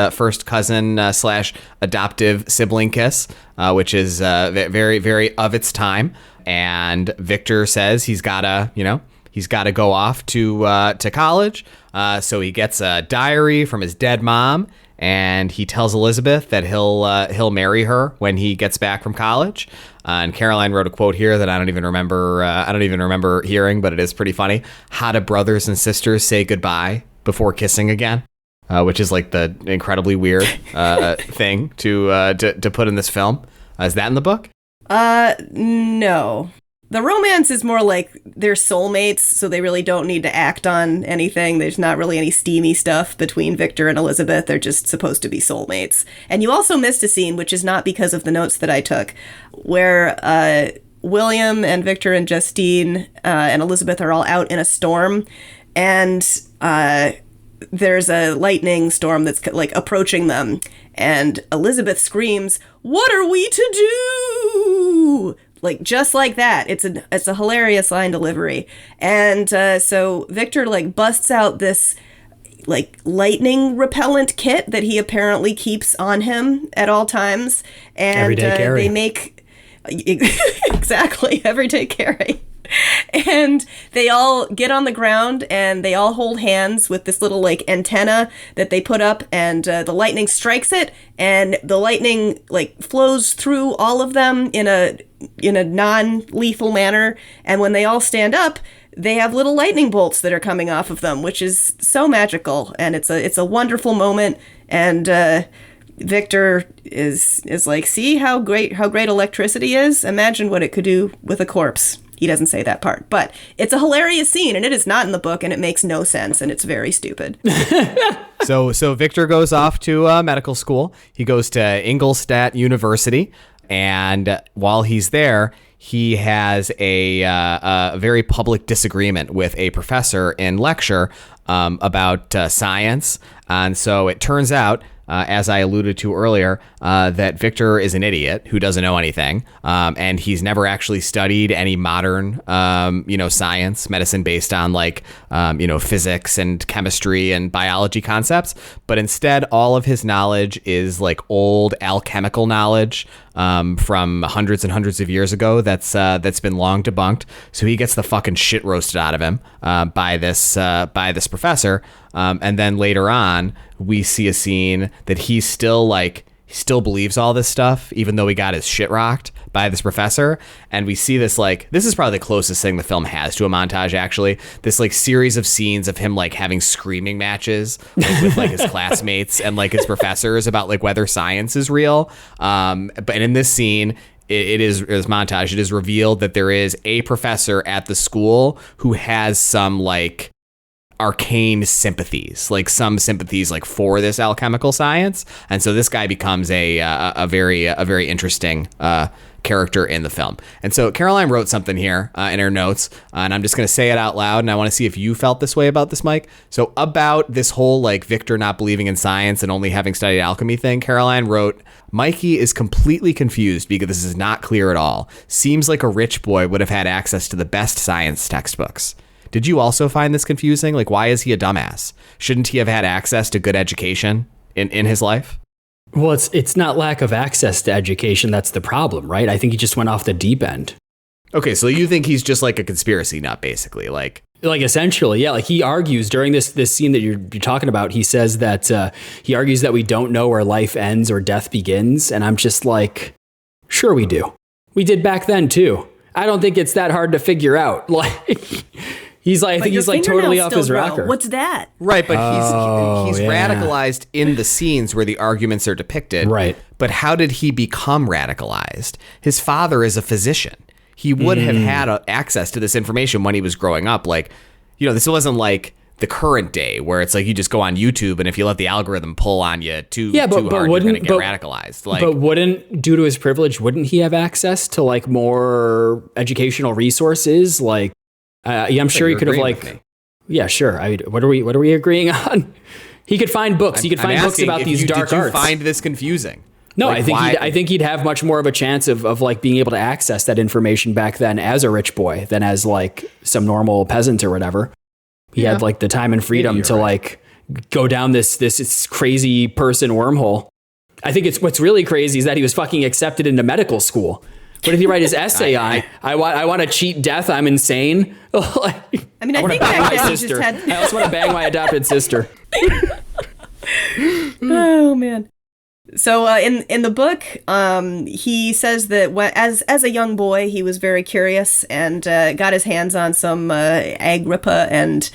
cousin slash adoptive sibling kiss, which is very, very of its time. And Victor says he's got to go off to college. So he gets a diary from his dead mom, and he tells Elizabeth that he'll marry her when he gets back from college. And Caroline wrote a quote here that I don't even remember hearing, but it is pretty funny. How do brothers and sisters say goodbye before kissing again? Which is like the incredibly weird thing to put in this film. Is that in the book? No. The romance is more like they're soulmates, so they really don't need to act on anything. There's not really any steamy stuff between Victor and Elizabeth. They're just supposed to be soulmates. And you also missed a scene, which is not because of the notes that I took, where William and Victor and Justine and Elizabeth are all out in a storm, and there's a lightning storm that's like approaching them, and Elizabeth screams, "What are we to do?" Like, just like that. It's a hilarious line delivery. And so Victor, like, busts out this, like, lightning repellent kit that he apparently keeps on him at all times. And everyday carry. They make... Exactly, everyday carry. And they all get on the ground and they all hold hands with this little like antenna that they put up, and the lightning strikes it, and the lightning like flows through all of them in a non-lethal manner. And when they all stand up, they have little lightning bolts that are coming off of them, which is so magical, and it's a wonderful moment. And Victor is like, see how great electricity is? Imagine what it could do with a corpse. He doesn't say that part, but it's a hilarious scene, and it is not in the book, and it makes no sense, and it's very stupid. So Victor goes off to medical school. He goes to Ingolstadt University, and while he's there, he has a very public disagreement with a professor in lecture about science. And so it turns out, as I alluded to earlier, that Victor is an idiot who doesn't know anything, and he's never actually studied any modern, science, medicine based on like, physics and chemistry and biology concepts. But instead, all of his knowledge is like old alchemical knowledge from hundreds and hundreds of years ago that's been long debunked. So he gets the fucking shit roasted out of him by this professor. And then later on, we see a scene that he's still still believes all this stuff, even though he got his shit rocked by this professor. And we see this, like, this is probably the closest thing the film has to a montage, actually. This, like, series of scenes of him, like, having screaming matches, like, with, like, his classmates and, like, his professors about, like, whether science is real. But in this scene, it is montage. It is revealed that there is a professor at the school who has some, like, arcane sympathies, like some sympathies like for this alchemical science, and so this guy becomes a very interesting character in the film. And so Caroline wrote something here in her notes, and I'm just going to say it out loud, and I want to see if you felt this way about this, Mike. So about this whole like Victor not believing in science and only having studied alchemy thing, Caroline wrote, Mikey is completely confused because this is not clear at all. Seems like a rich boy would have had access to the best science textbooks. Did you also find this confusing? Like, why is he a dumbass? Shouldn't he have had access to good education in his life? Well, it's not lack of access to education that's the problem, right? I think he just went off the deep end. Okay, so you think he's just like a conspiracy nut, basically, like essentially, yeah. Like he argues during this scene that you're talking about. He says that he argues that we don't know where life ends or death begins, and I'm just like, sure we do. We did back then too. I don't think it's that hard to figure out. Like. He's like, I think he's like totally off his rocker. What's that? Right, but he's radicalized in the scenes where the arguments are depicted. Right. But how did he become radicalized? His father is a physician. He would have had access to this information when he was growing up. Like, you know, this wasn't like the current day where it's like you just go on YouTube and if you let the algorithm pull on you too hard, you're going to get radicalized. Like, but wouldn't, due to his privilege, wouldn't he have access to like more educational resources? Like, I'm sure he could have like, yeah, sure. What are we agreeing on? He could find books. He could find books about these dark arts. Did you find this confusing? No, like, I think he'd have much more of a chance of like being able to access that information back then as a rich boy than as like some normal peasant or whatever. He had like the time and freedom to like go down this crazy person wormhole. I think what's really crazy is that he was fucking accepted into medical school. What did he write his essay on? I want to cheat death. I'm insane. I mean, I think back then he just had. I also want to bang my adopted sister. Oh man. So in the book, he says that as a young boy, he was very curious and got his hands on some Agrippa and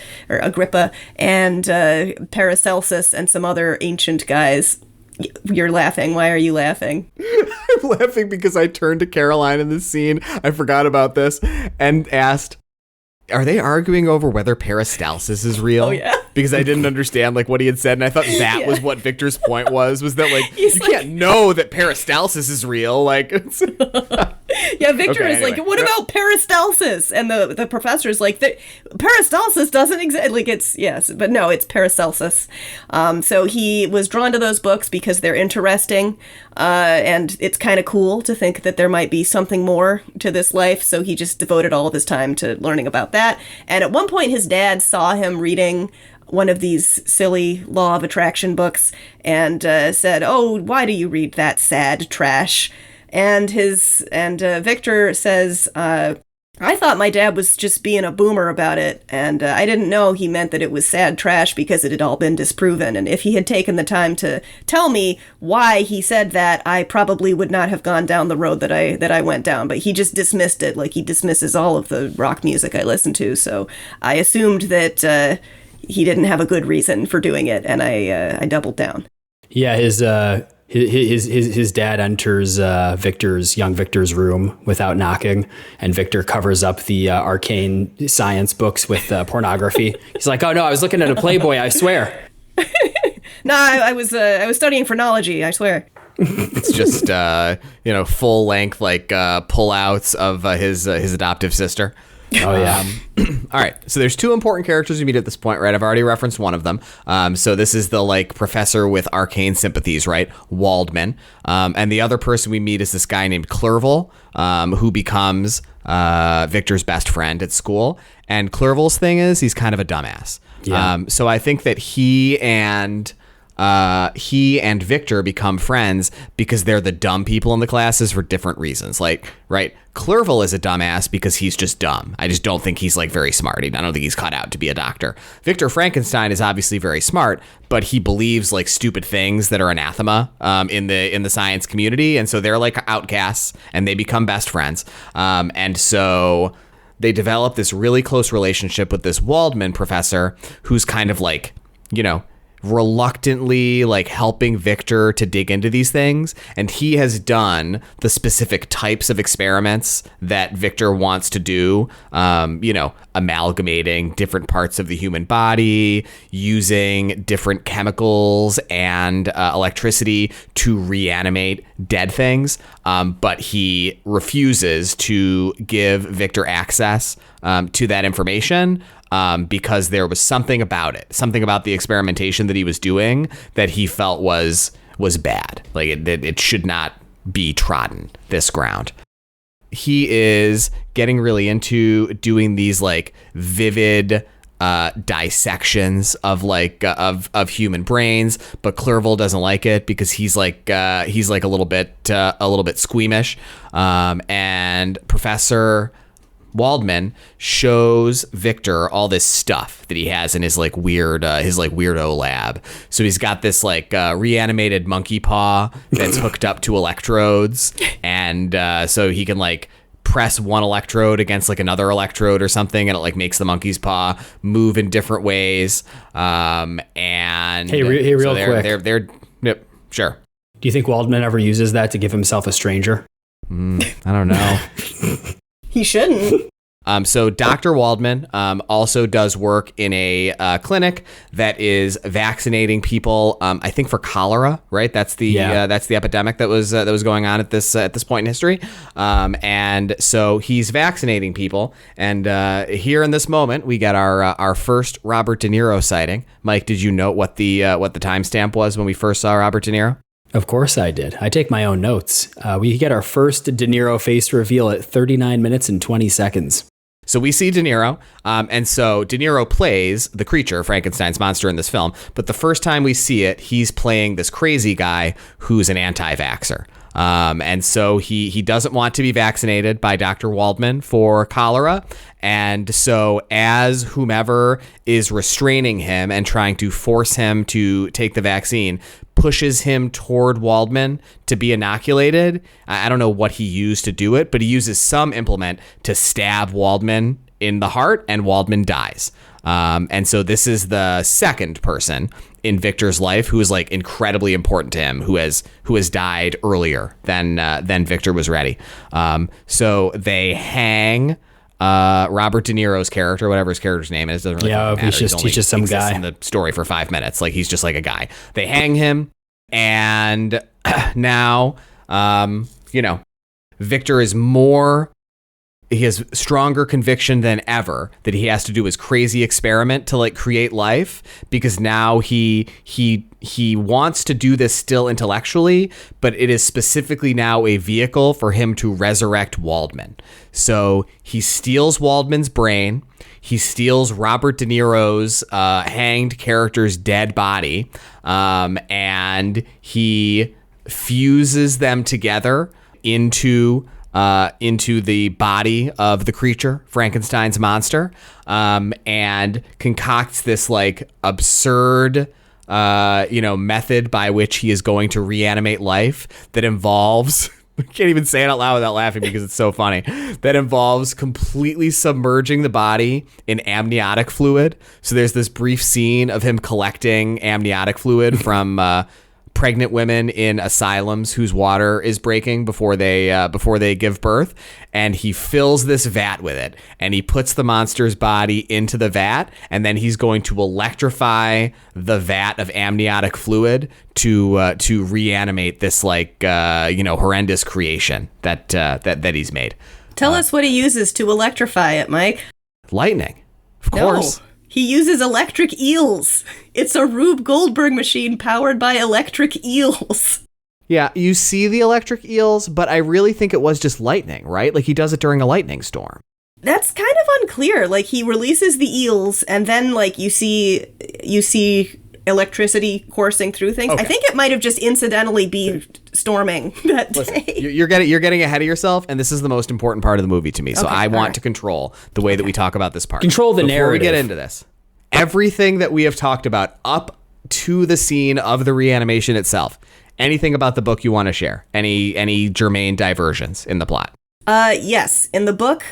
Paracelsus and some other ancient guys. You're laughing. Why are you laughing? I'm laughing because I turned to Caroline in this scene. I forgot about this and asked, are they arguing over whether Paracelsus is real? Oh, yeah. Because I didn't understand like what he had said, and I thought that was what Victor's point was that like you like, can't know that Paracelsus is real. Like, yeah, Victor is like, what about Paracelsus? And the professor is like, Paracelsus doesn't exist. Like but no, it's Paracelsus. So he was drawn to those books because they're interesting, and it's kind of cool to think that there might be something more to this life. So he just devoted all of his time to learning about that. And at one point, his dad saw him reading one of these silly law of attraction books and said, "Oh, why do you read that sad trash?" And Victor says, "I thought my dad was just being a boomer about it, and I didn't know he meant that it was sad trash because it had all been disproven. And if he had taken the time to tell me why he said that, I probably would not have gone down the road that I went down. But he just dismissed it, like he dismisses all of the rock music I listen to. So I assumed that he didn't have a good reason for doing it, and I doubled down." Yeah, his dad enters young Victor's room without knocking, and Victor covers up the arcane science books with pornography. He's like, "Oh no, I was looking at a Playboy, I swear." No, I was studying phrenology, I swear. It's just full length like pullouts of his adoptive sister. Oh yeah. All right. So there's two important characters we meet at this point, right? I've already referenced one of them. So this is the like professor with arcane sympathies, right? Waldman. And the other person we meet is this guy named Clerval, who becomes Victor's best friend at school. And Clerval's thing is he's kind of a dumbass. Yeah. So I think that he and he and Victor become friends because they're the dumb people in the classes for different reasons. Like, right, Clerval is a dumbass because he's just dumb. I just don't think he's like very smart. I don't think he's cut out to be a doctor. Victor Frankenstein is obviously very smart, but he believes like stupid things that are anathema in the science community, and so they're like outcasts, and they become best friends. And so they develop this really close relationship with this Waldman professor, who's kind of like, reluctantly like helping Victor to dig into these things, and he has done the specific types of experiments that Victor wants to do, amalgamating different parts of the human body, using different chemicals and electricity to reanimate dead things, but he refuses to give Victor access to that information, because there was something about the experimentation that he was doing that he felt was bad. Like it should not be trodden, this ground. He is getting really into doing these like vivid dissections of like of human brains, but Clerval doesn't like it because he's like a little bit squeamish, and Professor Waldman shows Victor all this stuff that he has in his like weirdo lab. So he's got this like reanimated monkey paw that's hooked up to electrodes, and so he can like press one electrode against like another electrode or something, and it like makes the monkey's paw move in different ways. And hey, real quick, yep, sure. Do you think Waldman ever uses that to give himself a stranger? I don't know. He shouldn't. So Dr. Waldman also does work in a clinic that is vaccinating people, I think for cholera, right? That's the epidemic that was going on at this point in history. And so he's vaccinating people. And here in this moment, we get our first Robert De Niro sighting. Mike, did you note what the timestamp was when we first saw Robert De Niro? Of course I did. I take my own notes. We get our first De Niro face reveal at 39 minutes and 20 seconds. So we see De Niro, and so De Niro plays the creature, Frankenstein's monster, in this film. But the first time we see it, he's playing this crazy guy who's an anti-vaxxer. And so he doesn't want to be vaccinated by Dr. Waldman for cholera. And so as whomever is restraining him and trying to force him to take the vaccine pushes him toward Waldman to be inoculated, I don't know what he used to do it, but he uses some implement to stab Waldman in the heart, and Waldman dies. And so this is the second person in Victor's life who is like incredibly important to him, who has died earlier than Victor was ready. So they hang Robert De Niro's character, whatever his character's name is, doesn't really matter. He's just some guy in the story for 5 minutes. Like he's just like a guy. They hang him, and now Victor is more. He has stronger conviction than ever that he has to do his crazy experiment to like create life, because now he wants to do this still intellectually, but it is specifically now a vehicle for him to resurrect Waldman. So he steals Waldman's brain. He steals Robert De Niro's hanged character's dead body, and he fuses them together into the body of the creature, Frankenstein's monster, and concocts this like absurd, method by which he is going to reanimate life that involves, I can't even say it out loud without laughing because it's so funny, that involves completely submerging the body in amniotic fluid. So there's this brief scene of him collecting amniotic fluid from pregnant women in asylums whose water is breaking before they give birth, and he fills this vat with it, and he puts the monster's body into the vat, and then he's going to electrify the vat of amniotic fluid to reanimate this horrendous creation that he's made. Tell us what he uses to electrify it, Mike. Lightning, of course. He uses electric eels. It's a Rube Goldberg machine powered by electric eels. Yeah, you see the electric eels, but I really think it was just lightning, right? Like he does it during a lightning storm. That's kind of unclear. Like he releases the eels, and then like you see electricity coursing through things. Okay. I think it might have just incidentally been storming that day. You're getting ahead of yourself, and this is the most important part of the movie to me. So Okay, I want right. to control the way that we talk about this part. Control the Before narrative. we get into this, everything that we have talked about up to the scene of the reanimation itself, anything about the book you want to share? Any germane diversions in the plot? Yes. In the book,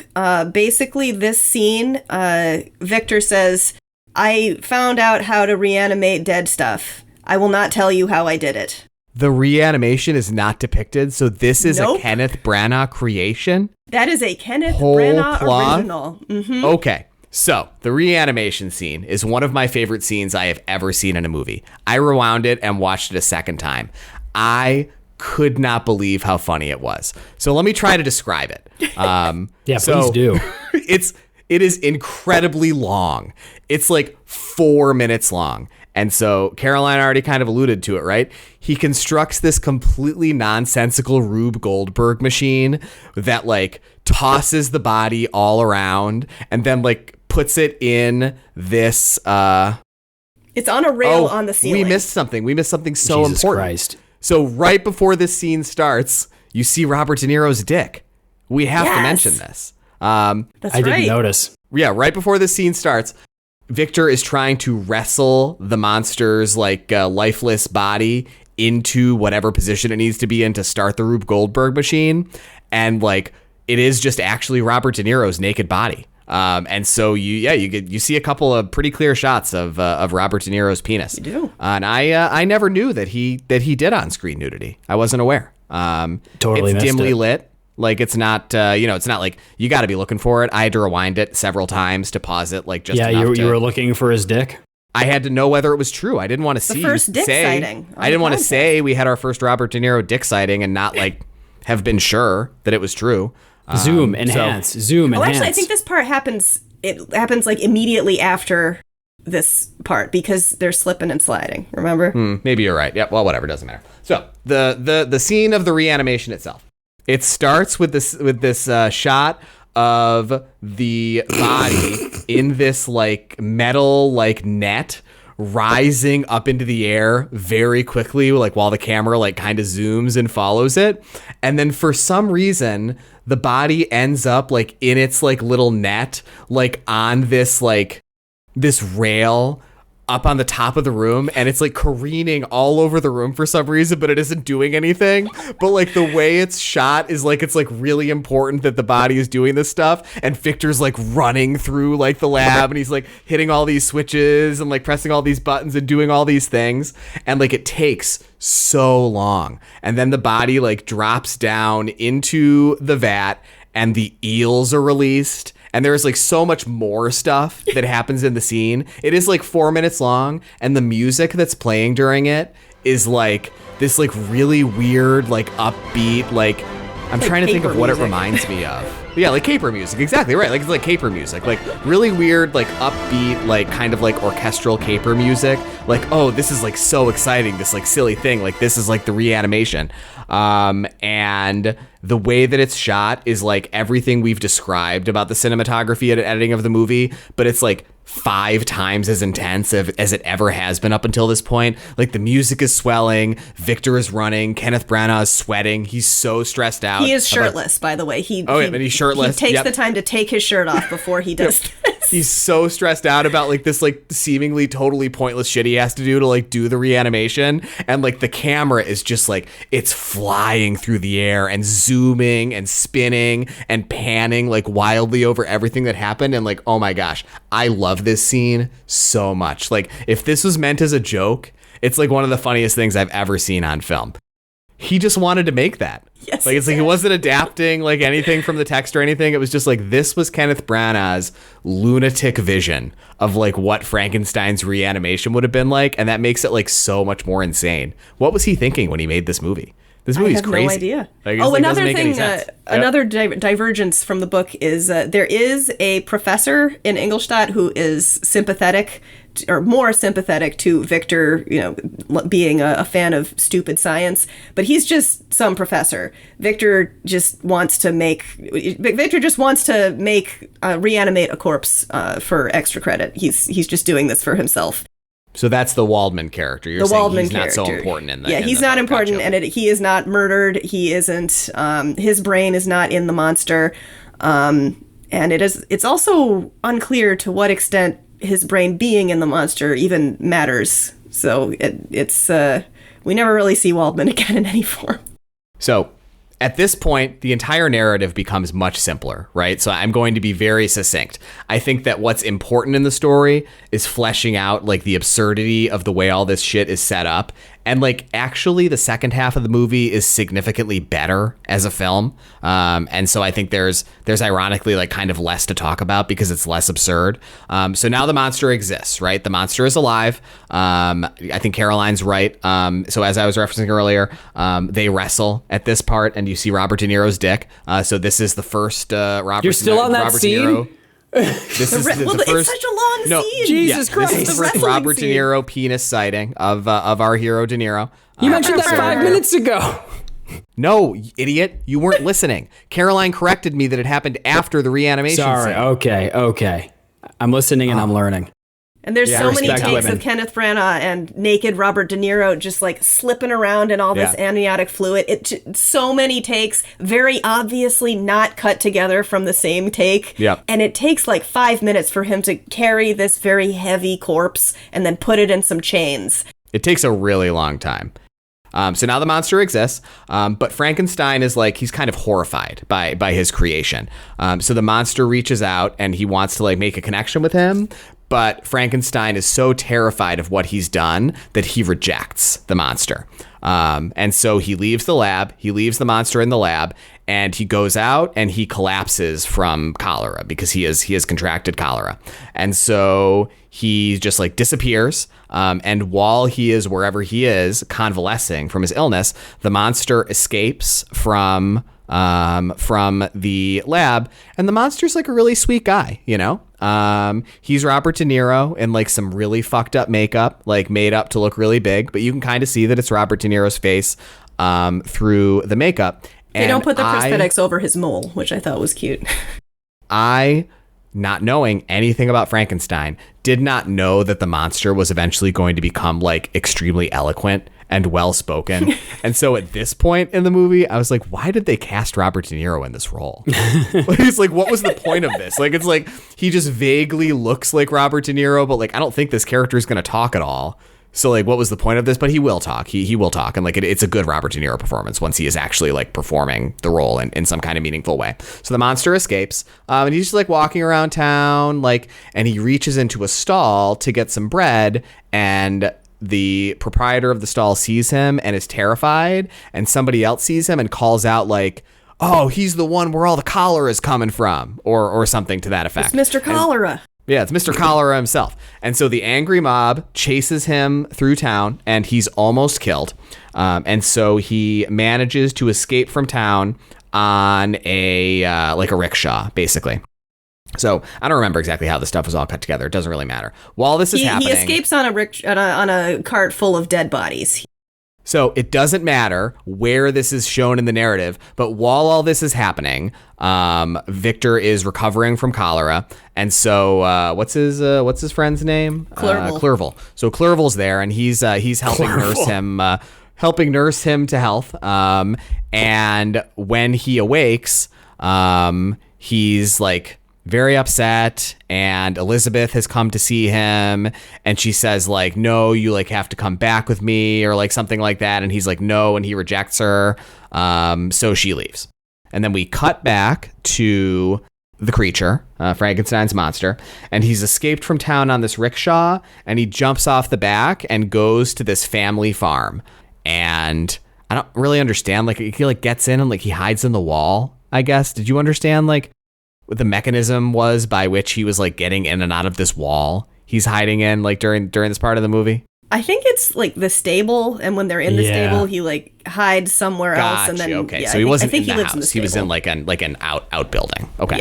basically this scene, Victor says, I found out how to reanimate dead stuff. I will not tell you how I did it. The reanimation is not depicted, so this is Nope. a Kenneth Branagh creation? That is a Kenneth Whole Branagh plot? original. Mm-hmm. Okay. So, the reanimation scene is one of my favorite scenes I have ever seen in a movie. I rewound it and watched it a second time. I could not believe how funny it was. So, let me try to describe it. Yeah, please do. It is incredibly long. It's like 4 minutes long. And so Caroline already kind of alluded to it, right? He constructs this completely nonsensical Rube Goldberg machine that like tosses the body all around and then like puts it in this It's on a rail on the ceiling. We missed something. We missed something so Jesus important. Christ. So right before this scene starts, you see Robert De Niro's dick. We have to Yes. mention this. That's I right. didn't notice. Yeah, right before this scene starts, Victor is trying to wrestle the monster's like lifeless body into whatever position it needs to be in to start the Rube Goldberg machine, and like it is just actually Robert De Niro's naked body. And so you see a couple of pretty clear shots of Robert De Niro's penis. You do. And I never knew that he did on-screen nudity. I wasn't aware. Totally it's missed dimly it. lit. Like it's not, it's not like you got to be looking for it. I had to rewind it several times to pause it, like just Yeah, enough you were looking for his dick. I had to know whether it was true. I didn't want to see first dick say, sighting on I didn't want to the say we had our first Robert De Niro dick sighting and not like have been sure that it was true. Zoom, enhance, zoom, Oh, enhance. actually, I think this part happens. It happens like immediately after this part because they're slipping and sliding. Remember? Maybe you're right. Yeah. Well, whatever. Doesn't matter. So the scene of the reanimation itself. It starts with this shot of the body in this like metal like net rising up into the air very quickly, like while the camera like kind of zooms and follows it. And then for some reason, the body ends up like in its like little net, like on this rail up on the top of the room, and it's like careening all over the room for some reason, but it isn't doing anything. But like the way it's shot is like it's like really important that the body is doing this stuff, and Victor's like running through like the lab and he's like hitting all these switches and like pressing all these buttons and doing all these things, and like it takes so long, and then the body like drops down into the vat and the eels are released. And there's like so much more stuff that happens in the scene. It is like 4 minutes long, and the music that's playing during it is like this like really weird, like upbeat, like I'm Like trying to think of caper what it music. reminds me of. Yeah, like caper music, exactly right. Like it's like caper music, like really weird, like upbeat, like kind of like orchestral caper music. Like, oh, this is like so exciting, this like silly thing. Like this is like the reanimation. And the way that it's shot is like everything we've described about the cinematography and editing of the movie, but it's like 5 times as intense as it ever has been up until this point. Like the music is swelling, Victor is running, Kenneth Branagh is sweating. He's so stressed out. He is shirtless, by the way. And he's shirtless. He takes Yep. the time to take his shirt off before he does this. He's so stressed out about like this like seemingly totally pointless shit he has to do to like do the reanimation, and like the camera is just like it's flying through the air and zooming and spinning and panning like wildly over everything that happened, and like oh my gosh, I love this scene so much. Like if this was meant as a joke, it's like one of the funniest things I've ever seen on film. He just wanted to make that. Yes, Like it's like he wasn't adapting like anything from the text or anything. It was just like this was Kenneth Branagh's lunatic vision of like what Frankenstein's reanimation would have been like, and that makes it like so much more insane. What was he thinking when he made this movie? This movie's I have crazy. no idea. Like, it's, like, doesn't another make any thing, sense. Yep. another divergence from the book is there is a professor in Ingolstadt who is sympathetic, or more sympathetic to Victor, being a fan of stupid science, but he's just some professor. Victor just wants to reanimate a corpse for extra credit. He's just doing this for himself. So that's the Waldman character. You're The saying Waldman he's not so character. important in the. Yeah, in he's the not film. important, Gotcha. and he is not murdered. He isn't. His brain is not in the monster, and it's also unclear to what extent his brain being in the monster even matters. So it's we never really see Waldman again in any form. So at this point, the entire narrative becomes much simpler, right? So I'm going to be very succinct. I think that what's important in the story is fleshing out like the absurdity of the way all this shit is set up. And like actually the second half of the movie is significantly better as a film. And so I think there's ironically like kind of less to talk about because it's less absurd. So now the monster exists, right? The monster is alive. I think Caroline's right. So as I was referencing earlier, they wrestle at this part and you see Robert De Niro's dick. So this is the first Robert. You're still on that Robert scene? De Niro. This is the It's first. such a long scene. Jesus Christ. This is The the first wrestling Robert De scene. Niro penis sighting of our hero De Niro. You mentioned that 5 minutes ago. No, idiot, you weren't listening. Caroline corrected me that it happened after the reanimation Sorry. scene. Okay. I'm listening and I'm learning. And there's so many respect takes women. of Kenneth Branagh and naked Robert De Niro just like slipping around in all this Yeah. amniotic fluid. So many takes, very obviously not cut together from the same take. Yep. And it takes like 5 minutes for him to carry this very heavy corpse and then put it in some chains. It takes a really long time. So now the monster exists, but Frankenstein is like, he's kind of horrified by his creation. So the monster reaches out and he wants to like make a connection with him, but Frankenstein is so terrified of what he's done that he rejects the monster. And so he leaves the lab, he leaves the monster in the lab, and he goes out and he collapses from cholera because he has contracted cholera. And so he just like disappears. And while he is wherever he is convalescing from his illness, the monster escapes from the lab, and the monster's like a really sweet guy, you know? He's Robert De Niro in like some really fucked up makeup, like made up to look really big, but you can kind of see that it's Robert De Niro's face through the makeup. They don't put the prosthetics over his mole, which I thought was cute. I, not knowing anything about Frankenstein, did not know that the monster was eventually going to become like extremely eloquent and well-spoken. And so at this point in the movie, I was like, why did they cast Robert De Niro in this role? It's like, what was the point of this? Like, it's like, he just vaguely looks like Robert De Niro, but like, I don't think this character is going to talk at all. So like, what was the point of this? But he will talk. He will talk. And like, it's a good Robert De Niro performance once he is actually like performing the role in some kind of meaningful way. So the monster escapes and he's just like walking around town, like, and he reaches into a stall to get some bread, and the proprietor of the stall sees him and is terrified, and somebody else sees him and calls out like, oh, he's the one where all the cholera is coming from, or something to that effect. It's Mr. Cholera. Yeah, it's Mr. Cholera himself. And so the angry mob chases him through town, and he's almost killed. And so he manages to escape from town on a rickshaw, basically. So I don't remember exactly how the stuff was all cut together. It doesn't really matter. While this is happening, he escapes on a cart full of dead bodies. So it doesn't matter where this is shown in the narrative, but while all this is happening, Victor is recovering from cholera, and so what's his friend's name? Clerval. Clerval. So Clerval's there, and he's helping nurse him to health. And when he awakes, he's like very upset, and Elizabeth has come to see him, and she says like, no, you like have to come back with me, or like something like that, and he's like, no, and he rejects her. So she leaves, and then we cut back to the creature, Frankenstein's monster, and he's escaped from town on this rickshaw, and he jumps off the back and goes to this family farm, and I don't really understand, like he like gets in and like he hides in the wall, I guess. Did you understand like what the mechanism was by which he was like getting in and out of this wall he's hiding in like during this part of the movie? I think it's like the stable, and when they're in the stable, he like hides somewhere else, and then okay, yeah, so he wasn't I think in he the lives house. in the He was in stable. like an outbuilding. Okay.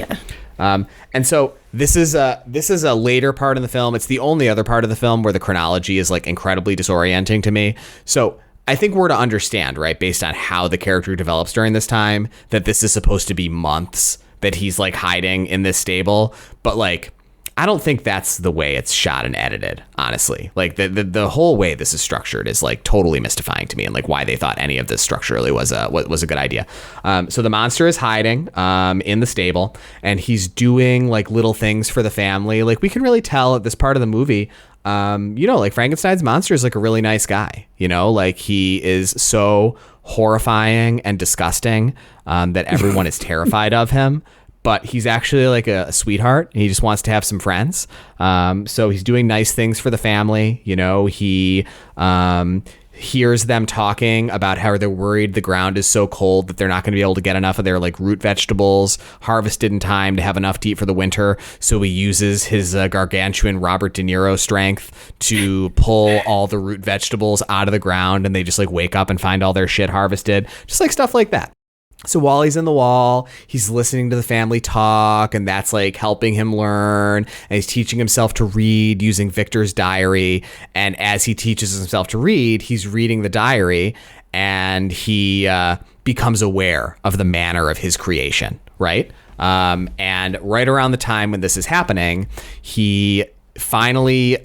Yeah. And so this is a later part in the film. It's the only other part of the film where the chronology is like incredibly disorienting to me. So I think we're to understand, right, based on how the character develops during this time, that this is supposed to be months that he's like hiding in this stable, but like I don't think that's the way it's shot and edited, honestly. Like the whole way this is structured is like totally mystifying to me, and like why they thought any of this structurally was a good idea. So the monster is hiding in the stable, and he's doing like little things for the family. Like we can really tell at this part of the movie, like Frankenstein's monster is like a really nice guy, like he is so horrifying and disgusting that everyone is terrified of him. But he's actually like a sweetheart. He just wants to have some friends. So he's doing nice things for the family. He hears them talking about how they're worried the ground is so cold that they're not going to be able to get enough of their like root vegetables harvested in time to have enough to eat for the winter. So he uses his gargantuan Robert De Niro strength to pull all the root vegetables out of the ground, and they just like wake up and find all their shit harvested. Just like stuff like that. So while he's in the wall, he's listening to the family talk, and that's like helping him learn. And he's teaching himself to read using Victor's diary. And as he teaches himself to read, he's reading the diary, and he becomes aware of the manner of his creation, right? And right around the time when this is happening, he finally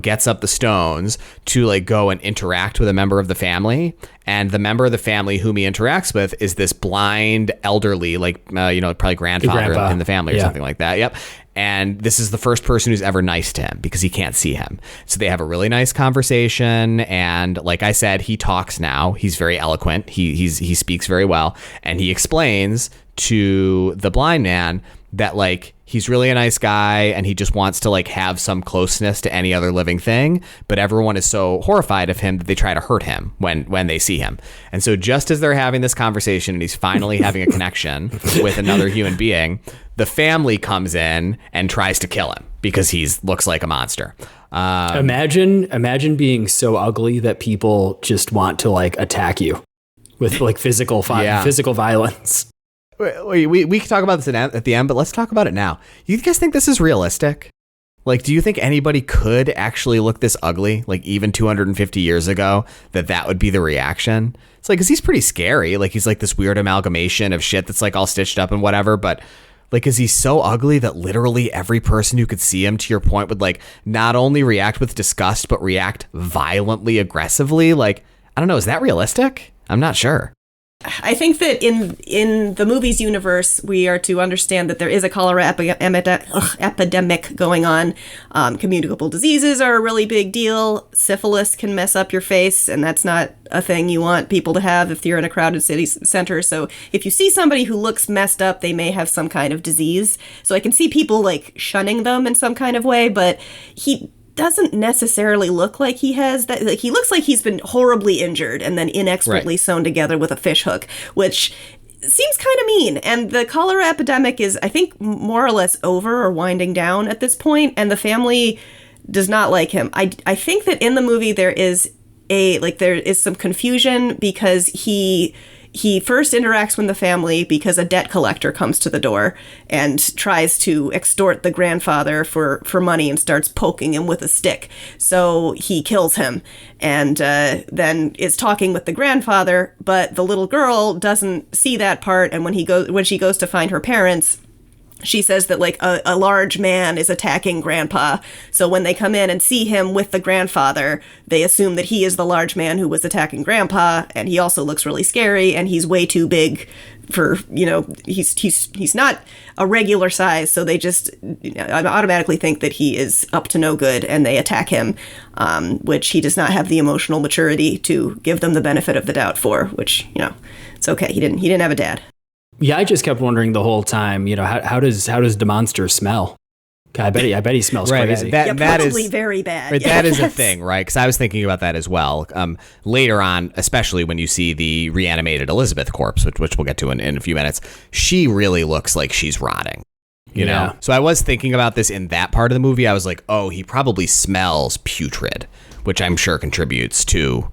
gets up the stones to like go and interact with a member of the family. And the member of the family whom he interacts with is this blind elderly, probably grandfather in the family or something like that. Yep. And this is the first person who's ever nice to him because he can't see him. So they have a really nice conversation. And like I said, he talks now. He's very eloquent. He speaks very well. And he explains to the blind man that like he's really a nice guy and he just wants to like have some closeness to any other living thing, but everyone is so horrified of him that they try to hurt him when they see him. And so just as they're having this conversation and he's finally having a connection with another human being, the family comes in and tries to kill him because looks like a monster. Imagine being so ugly that people just want to like attack you with like physical violence. We can talk about this at the end, but let's talk about it now. You guys think this is realistic? Like, do you think anybody could actually look this ugly, like even 250 years ago, that would be the reaction? It's like, 'cause he's pretty scary. Like, he's like this weird amalgamation of shit that's like all stitched up and whatever. But like, is he so ugly that literally every person who could see him, to your point, would like not only react with disgust, but react violently, aggressively? Like, I don't know. Is that realistic? I'm not sure. I think that in the movie's universe, we are to understand that there is a cholera epidemic going on. Communicable diseases are a really big deal. Syphilis can mess up your face, and that's not a thing you want people to have if you're in a crowded city center. So if you see somebody who looks messed up, they may have some kind of disease. So I can see people like shunning them in some kind of way, but he doesn't necessarily look like he has that. Like, he looks like he's been horribly injured and then inexpertly sewn together with a fish hook, which seems kind of mean. And the cholera epidemic is, I think, more or less over or winding down at this point, and the family does not like him. I think that in the movie there is some confusion because he first interacts with the family because a debt collector comes to the door and tries to extort the grandfather for money and starts poking him with a stick. So he kills him and then is talking with the grandfather, but the little girl doesn't see that part. And when she goes to find her parents, she says that like a large man is attacking grandpa. So when they come in and see him with the grandfather, they assume that he is the large man who was attacking grandpa. And he also looks really scary, and he's way too big for, he's not a regular size. So they just automatically think that he is up to no good, and they attack him, which he does not have the emotional maturity to give them the benefit of the doubt for, which, it's okay. He didn't have a dad. Yeah, I just kept wondering the whole time, how does the monster smell? I bet he smells crazy. That is very bad. Right, that is a thing, right? Because I was thinking about that as well. Later on, especially when you see the reanimated Elizabeth corpse, which we'll get to in a few minutes, she really looks like she's rotting. You know? So I was thinking about this in that part of the movie. I was like, oh, he probably smells putrid, which I'm sure contributes to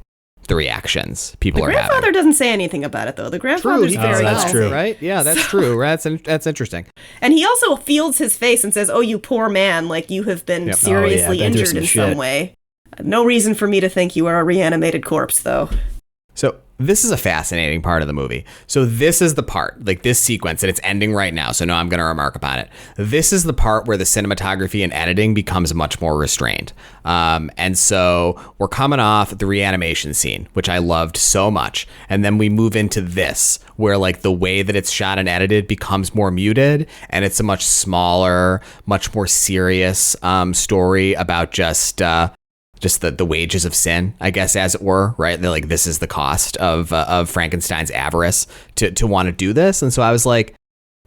the reactions people are having. The grandfather doesn't say anything about it, though. The grandfather's very that's true. Right? Yeah, that's true. That's interesting. And he also fields his face and says, oh, you poor man, like you have been seriously injured in some way. No reason for me to think you are a reanimated corpse, though. So this is a fascinating part of the movie. So this is the part, like this sequence, and it's ending right now. So no, I'm going to remark upon it. This is the part where the cinematography and editing becomes much more restrained. And so we're coming off the reanimation scene, which I loved so much. And then we move into this, where like the way that it's shot and edited becomes more muted. And it's a much smaller, much more serious story about just the wages of sin, I guess, as it were, right? They're like, this is the cost of Frankenstein's avarice to want to do this. And so I was like,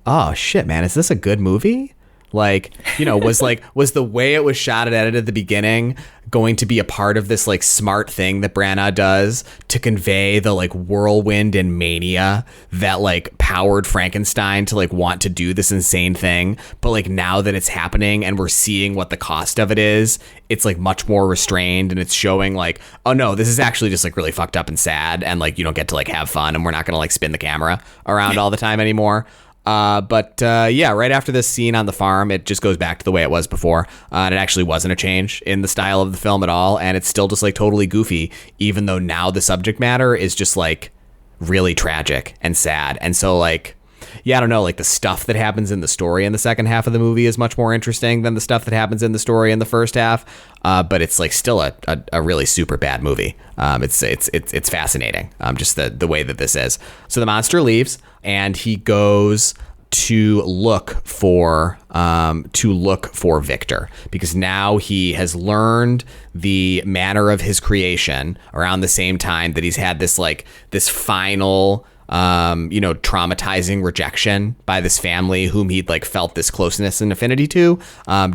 oh shit, man, is this a good movie? Like, you know, was the way it was shot and edited at the beginning going to be a part of this like smart thing that Branagh does to convey the like whirlwind and mania that like powered Frankenstein to like want to do this insane thing? But like now that it's happening and we're seeing what the cost of it is, it's like much more restrained, and it's showing like, oh no, this is actually just like really fucked up and sad, and like you don't get to like have fun, and we're not gonna like spin the camera around all the time anymore. But right after this scene on the farm, it just goes back to the way it was before. And it actually wasn't a change in the style of the film at all. And it's still just like totally goofy, even though now the subject matter is just like really tragic and sad. And so like, yeah, I don't know, like the stuff that happens in the story in the second half of the movie is much more interesting than the stuff that happens in the story in the first half. But it's like still a really super bad movie. It's fascinating. Just the way that this is. So the monster leaves and he goes to look for Victor, because now he has learned the manner of his creation around the same time that he's had this final traumatizing rejection by this family whom he'd like felt this closeness and affinity to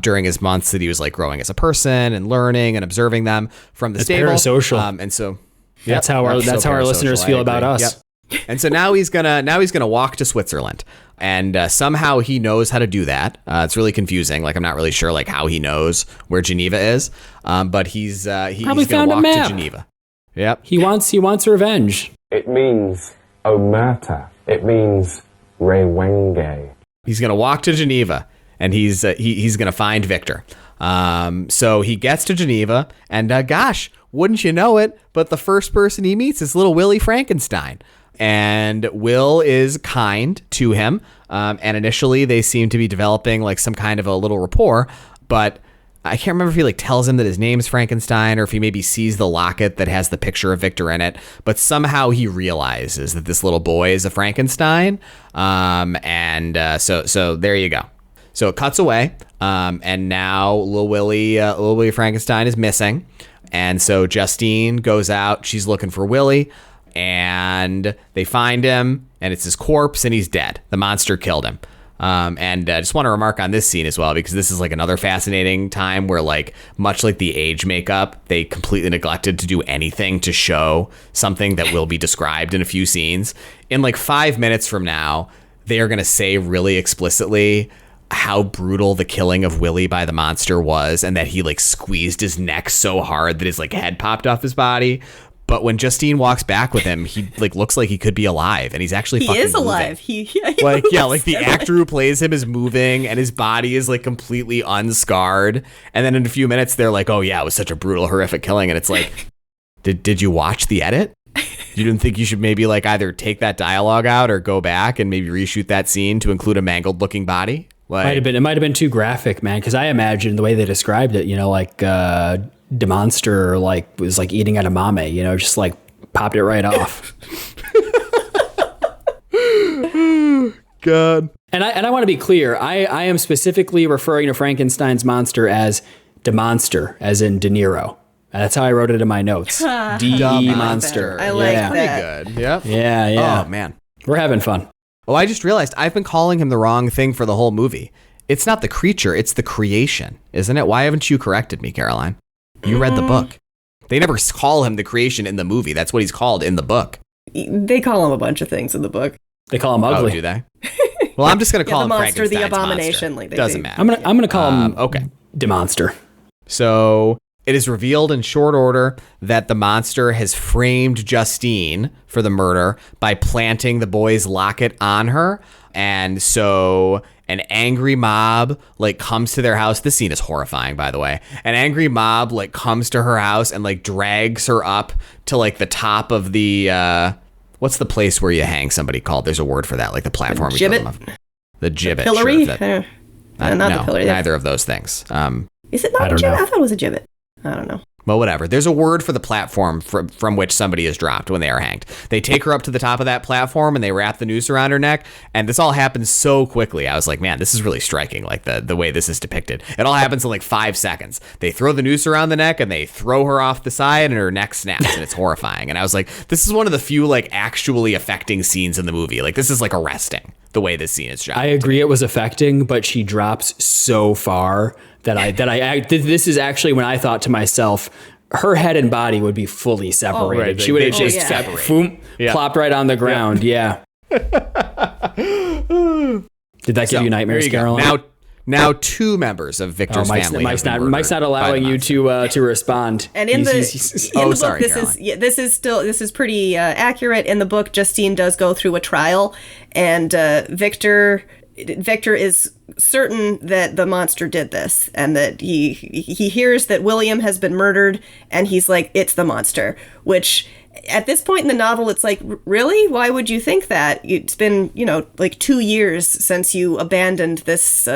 during his months that he was like growing as a person and learning and observing them from the stable. Parasocial. And so that's how our listeners feel about us. Yep. And so now he's gonna walk to Switzerland, and somehow he knows how to do that. It's really confusing. Like I'm not really sure like how he knows where Geneva is, but he's gonna walk to Geneva. Yep. He wants revenge. It means Omerta. It means Rewenge. He's gonna walk to Geneva, and he's gonna find Victor. So he gets to Geneva, and gosh, wouldn't you know it? But the first person he meets is little Willie Frankenstein. And Will is kind to him. And initially they seem to be developing like some kind of a little rapport, but I can't remember if he like tells him that his name's Frankenstein or if he maybe sees the locket that has the picture of Victor in it, but somehow he realizes that this little boy is a Frankenstein. So there you go. So it cuts away. And now little Willie Frankenstein is missing. And so Justine goes out, she's looking for Willie. And they find him, and it's his corpse, and he's dead. The monster killed him. And I just want to remark on this scene as well, because this is like another fascinating time where, like, much like the age makeup, they completely neglected to do anything to show something that will be described in a few scenes. In like 5 minutes from now, they are going to say really explicitly how brutal the killing of Willie by the monster was, and that he like squeezed his neck so hard that his like head popped off his body. But when Justine walks back with him, he like looks like he could be alive, and he's actually fucking moving. Alive. He like the actor who plays him is moving, and his body is like completely unscarred. And then in a few minutes, they're like, "Oh yeah, it was such a brutal, horrific killing." And it's like, did you watch the edit? You didn't think you should maybe like either take that dialogue out or go back and maybe reshoot that scene to include a mangled looking body? Like, it might have been too graphic, man. Because I imagine the way they described it, like. The monster like was like eating edamame, just like popped it right off. God. And I want to be clear. I am specifically referring to Frankenstein's monster as De Monster, as in De Niro. That's how I wrote it in my notes. D Monster. I like that. Pretty good. Yep. Yeah. Oh man, we're having fun. Oh, I just realized I've been calling him the wrong thing for the whole movie. It's not the creature, it's the creation, isn't it? Why haven't you corrected me, Caroline? You read the book. They never call him the creation in the movie. That's what he's called in the book. They call him a bunch of things in the book. They call him ugly. Oh, do they? Well, I'm just going to call him monster, Frankenstein's the abomination. Monster. Like Doesn't matter. I'm gonna call him okay. De Monster. So it is revealed in short order that the monster has framed Justine for the murder by planting the boy's locket on her. And so an angry mob like comes to their house. This scene is horrifying, by the way. An angry mob like comes to her house and like drags her up to like the top of the what's the place where you hang somebody called? There's a word for that, like the platform. Gibbet? The gibbet. Pillory? Sure, not the pillory. Neither of those things. Is it not a gibbet? I thought it was a gibbet. I don't know. Well, whatever. There's a word for the platform from which somebody is dropped when they are hanged. They take her up to the top of that platform and they wrap the noose around her neck. And this all happens so quickly. I was like, man, this is really striking, like the way this is depicted. It all happens in like 5 seconds. They throw the noose around the neck and they throw her off the side and her neck snaps and it's horrifying. And I was like, this is one of the few like actually affecting scenes in the movie. Like this is like arresting the way this scene is shot. I agree it was affecting, but she drops so far this is actually when I thought to myself, her head and body would be fully separated. Right. She would have just plopped right on the ground. Yeah. Did that give you nightmares, Caroline? Now 2 members of Victor's family. Mike's not allowing you to respond. And in the book, this is pretty accurate. In the book, Justine does go through a trial, and Victor is certain that the monster did this, and that he hears that William has been murdered, and he's like, it's the monster, which at this point in the novel, it's like, really? Why would you think that? It's been, like 2 years since you abandoned this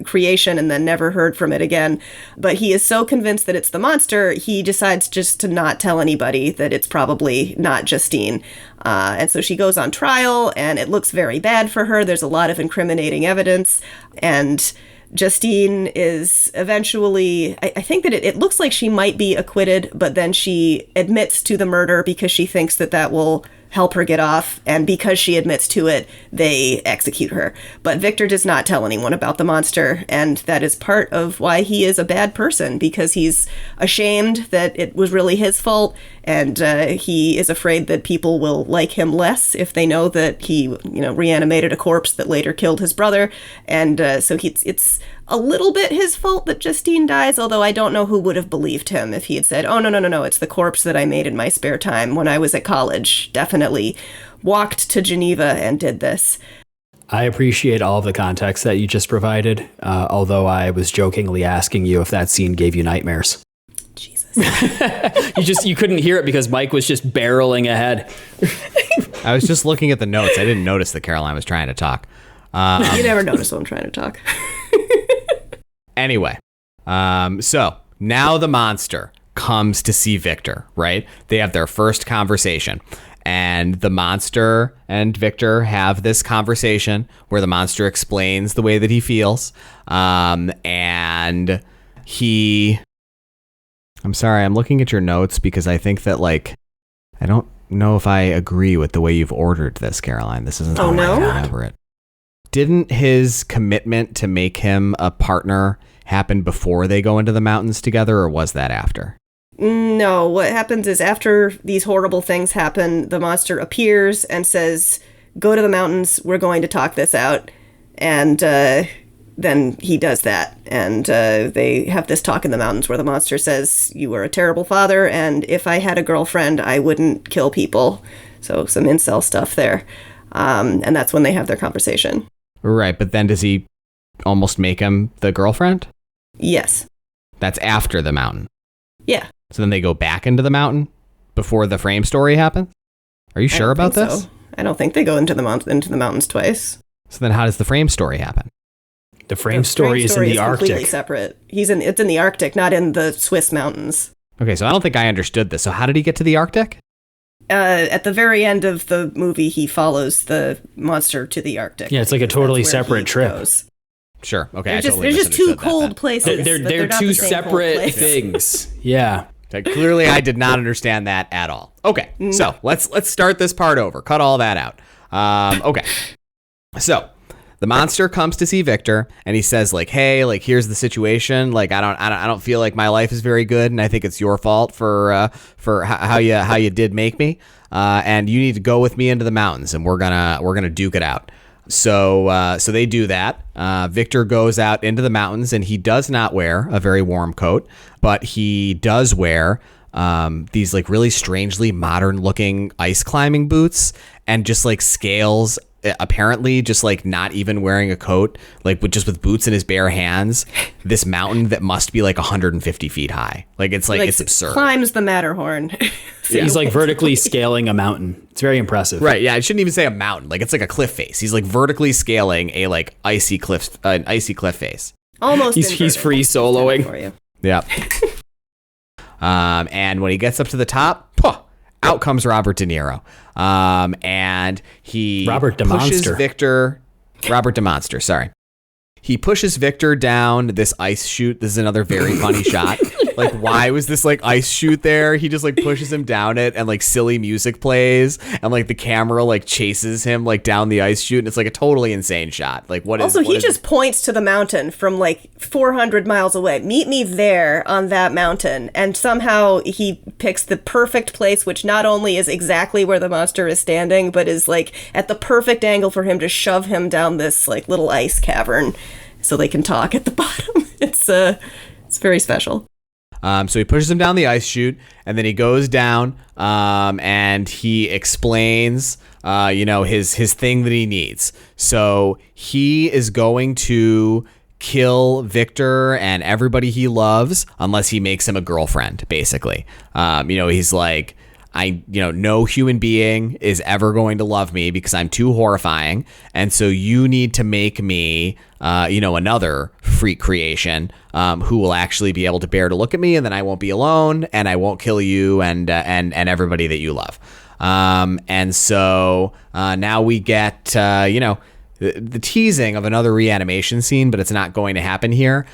creation and then never heard from it again. But he is so convinced that it's the monster, he decides just to not tell anybody that it's probably not Justine. And so she goes on trial, and it looks very bad for her. There's a lot of incriminating evidence, and Justine is eventually, I think that it looks like she might be acquitted, but then she admits to the murder because she thinks that will help her get off, and because she admits to it, they execute her. But Victor does not tell anyone about the monster, and that is part of why he is a bad person, because he's ashamed that it was really his fault, and he is afraid that people will like him less if they know that he, reanimated a corpse that later killed his brother, and so it's a little bit his fault that Justine dies, although I don't know who would have believed him if he had said, oh, no, it's the corpse that I made in my spare time when I was at college. Definitely walked to Geneva and did this. I appreciate all of the context that you just provided, although I was jokingly asking you if that scene gave you nightmares. Jesus. You couldn't hear it because Mike was just barreling ahead. I was just looking at the notes. I didn't notice that Caroline was trying to talk. You never notice when I'm trying to talk. Anyway, so now the monster comes to see Victor, right? They have their first conversation, and the monster and Victor have this conversation where the monster explains the way that he feels. I'm sorry, I'm looking at your notes because I think that, I don't know if I agree with the way you've ordered this, Caroline. This isn't how I remember it. Didn't his commitment to make him a partner happen before they go into the mountains together, or was that after? No, what happens is after these horrible things happen, the monster appears and says, go to the mountains, we're going to talk this out. And then he does that. And they have this talk in the mountains where the monster says, you were a terrible father, and if I had a girlfriend, I wouldn't kill people. So some incel stuff there. And that's when they have their conversation. Right, but then does he almost make him the girlfriend? Yes. That's after the mountain. Yeah. So then they go back into the mountain before the frame story happens? Are you sure about this? So. I don't think they go into the mountains twice. So then how does the frame story happen? The frame story is in the Arctic. Completely separate. It's in the Arctic, not in the Swiss mountains. Okay, so I don't think I understood this. So how did he get to the Arctic? At the very end of the movie, he follows the monster to the Arctic. Yeah, it's like a totally separate trip. Goes. Sure. Okay. They're just two cold places. They're two separate things. Yeah. Okay, clearly, I did not understand that at all. Okay, so let's start this part over. Cut all that out. Okay, so the monster comes to see Victor, and he says, "Hey, here's the situation. I don't feel like my life is very good, and I think it's your fault for how you did make me. And you need to go with me into the mountains, and we're gonna duke it out." So they do that. Victor goes out into the mountains, and he does not wear a very warm coat, but he does wear these really strangely modern looking ice climbing boots, and just scales apparently just like not even wearing a coat, like with boots in his bare hands, this mountain that must be like 150 feet high. Like it's absurd. Climbs the Matterhorn. Yeah. He's like vertically scaling a mountain. It's very impressive. Right. Yeah. I shouldn't even say a mountain. Like it's like a cliff face. He's like vertically scaling a like icy cliff face. Almost. He's free soloing for you. Yeah. And when he gets up to the top, out comes Robert De Niro. And he pushes Victor. Robert DeMonster, sorry. He pushes Victor down this ice chute. This is another very funny shot. Like, why was this like ice chute there? He just like pushes him down it, and like silly music plays, and like the camera like chases him like down the ice chute, and it's like a totally insane shot. Like, he just points to the mountain from like 400 miles away. Meet me there on that mountain, and somehow he picks the perfect place, which not only is exactly where the monster is standing, but is like at the perfect angle for him to shove him down this like little ice cavern, so they can talk at the bottom. It's very special. So he pushes him down the ice chute, and then he goes down, and he explains, his thing that he needs. So he is going to kill Victor and everybody he loves unless he makes him a girlfriend, basically. He's like, no human being is ever going to love me because I'm too horrifying. And so you need to make me, another freak creation, who will actually be able to bear to look at me, and then I won't be alone, and I won't kill you and everybody that you love. And so now we get, the teasing of another reanimation scene, but it's not going to happen here.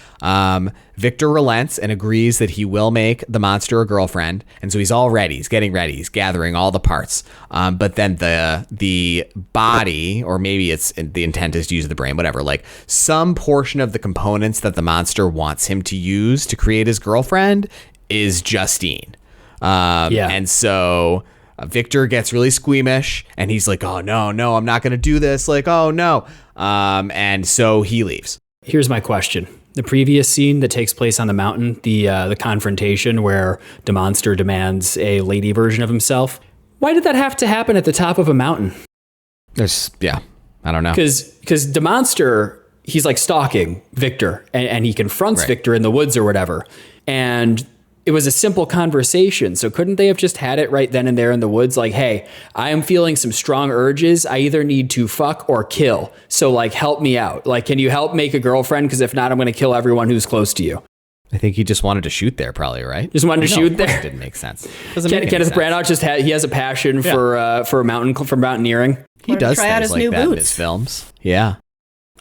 Victor relents and agrees that he will make the monster a girlfriend, and so he's all ready. He's getting ready. He's gathering all the parts. But then the body, or maybe it's the intent is to use the brain, whatever. Like some portion of the components that the monster wants him to use to create his girlfriend is Justine. And so Victor gets really squeamish, and he's like, oh, no, I'm not going to do this. Like, oh, no. And so he leaves. Here's my question. The previous scene that takes place on the mountain, the confrontation where DeMonster demands a lady version of himself. Why did that have to happen at the top of a mountain? I don't know. Because DeMonster, he's like stalking Victor, and he confronts Victor in the woods or whatever. And it was a simple conversation. So couldn't they have just had it right then and there in the woods? Like, hey, I am feeling some strong urges. I either need to fuck or kill. So like, help me out. Like, can you help make a girlfriend? Because if not, I'm going to kill everyone who's close to you. I think he just wanted to shoot there, probably, right? Just wanted to shoot there. It didn't make sense. Kenneth Branagh he has a passion for mountaineering. He does things like that in his films. Yeah.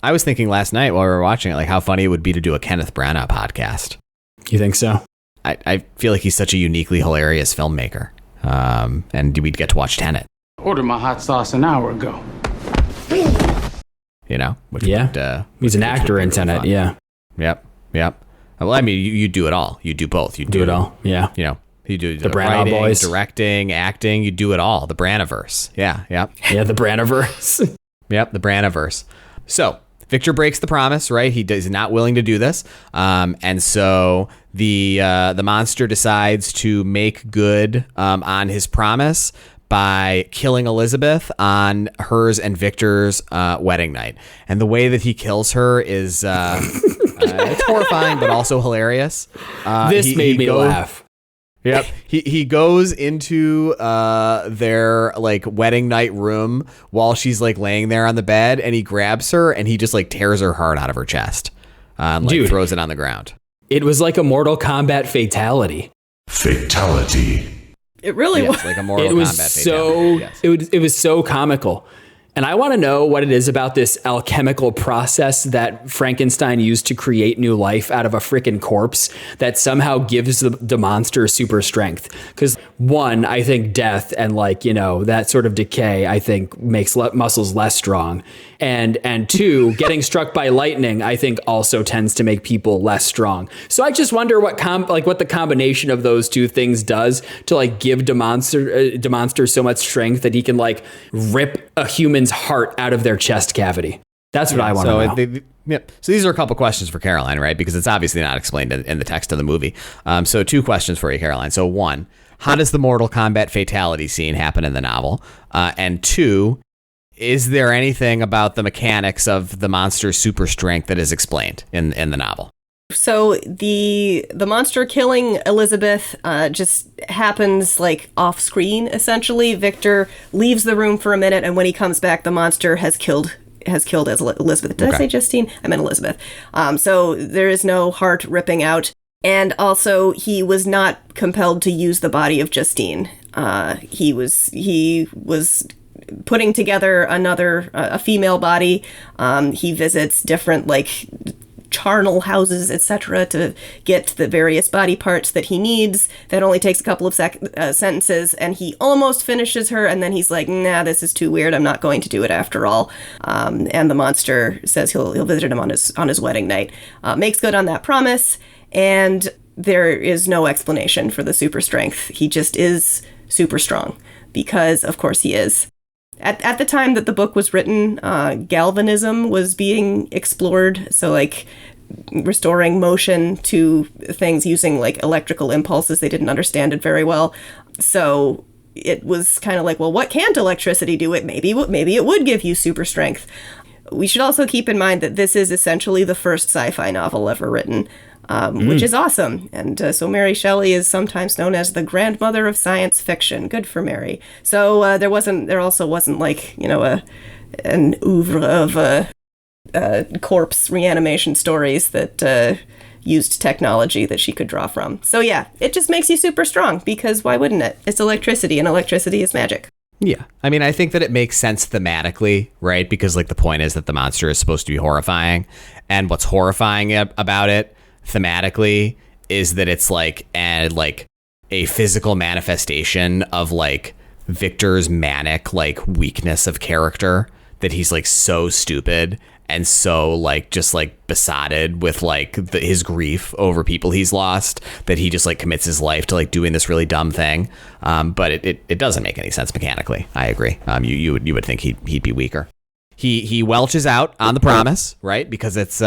I was thinking last night while we were watching it, like how funny it would be to do a Kenneth Branagh podcast. You think so? I feel like he's such a uniquely hilarious filmmaker. And we'd get to watch Tenet. Ordered my hot sauce an hour ago. He's an actor in Tenet, yeah. Yep. Well, I mean, you do it all. You do both. You do it all, yeah. You do the Branagh writing, boys, directing, acting. You do it all. The Branaverse. Yeah, the Branaverse. Yep, the Branaverse. So Victor breaks the promise, right? He's not willing to do this, and so the monster decides to make good on his promise by killing Elizabeth on hers and Victor's wedding night. And the way that he kills her is it's horrifying, but also hilarious. This made me laugh. Yep. He goes into their like wedding night room while she's like laying there on the bed, and he grabs her and he just like tears her heart out of her chest and like throws it on the ground. It was like a Mortal Kombat fatality. It really was like a Mortal Kombat fatality. Yes. It was so comical. And I want to know what it is about this alchemical process that Frankenstein used to create new life out of a freaking corpse that somehow gives the monster super strength. Because one, I think death and that sort of decay, I think makes muscles less strong. And two, getting struck by lightning, I think also tends to make people less strong. So I just wonder what the combination of those two things does to give DeMonster so much strength that he can rip a human's heart out of their chest cavity. That's what I want to know. So these are a couple questions for Caroline, right? Because it's obviously not explained in the text of the movie. So two questions for you, Caroline. So one, how does the Mortal Kombat fatality scene happen in the novel? And two, is there anything about the mechanics of the monster's super strength that is explained in the novel? So the monster killing Elizabeth just happens like off screen. Essentially, Victor leaves the room for a minute, and when he comes back, the monster has killed Elizabeth. Did I say Justine? I meant Elizabeth. So there is no heart ripping out, and also he was not compelled to use the body of Justine. He was putting together a female body. He visits different like charnel houses, etc., to get the various body parts that he needs. That only takes a couple of sentences, and he almost finishes her, and then he's like, nah, this is too weird, I'm not going to do it after all. And the monster says he'll visit him on his wedding night. Makes good on that promise, and there is no explanation for the super strength. He just is super strong, because of course he is. At the time that the book was written, galvanism was being explored. So like restoring motion to things using like electrical impulses. They didn't understand it very well. So it was kind of like, well, what can't electricity do? Maybe it would give you super strength. We should also keep in mind that this is essentially the first sci-fi novel ever written, which is awesome. And so Mary Shelley is sometimes known as the grandmother of science fiction. Good for Mary. So there also wasn't like, an oeuvre of corpse reanimation stories that used technology that she could draw from. So yeah, it just makes you super strong, because why wouldn't it? It's electricity, and electricity is magic. Yeah. I mean, I think that it makes sense thematically, right? Because like the point is that the monster is supposed to be horrifying, and what's horrifying about it thematically is that it's like a physical manifestation of like Victor's manic like weakness of character, that he's like so stupid and so like just like besotted with like his grief over people he's lost that he just like commits his life to like doing this really dumb thing. But it doesn't make any sense mechanically. I agree. You would think he'd be weaker. He welches out on the promise, right? Because it's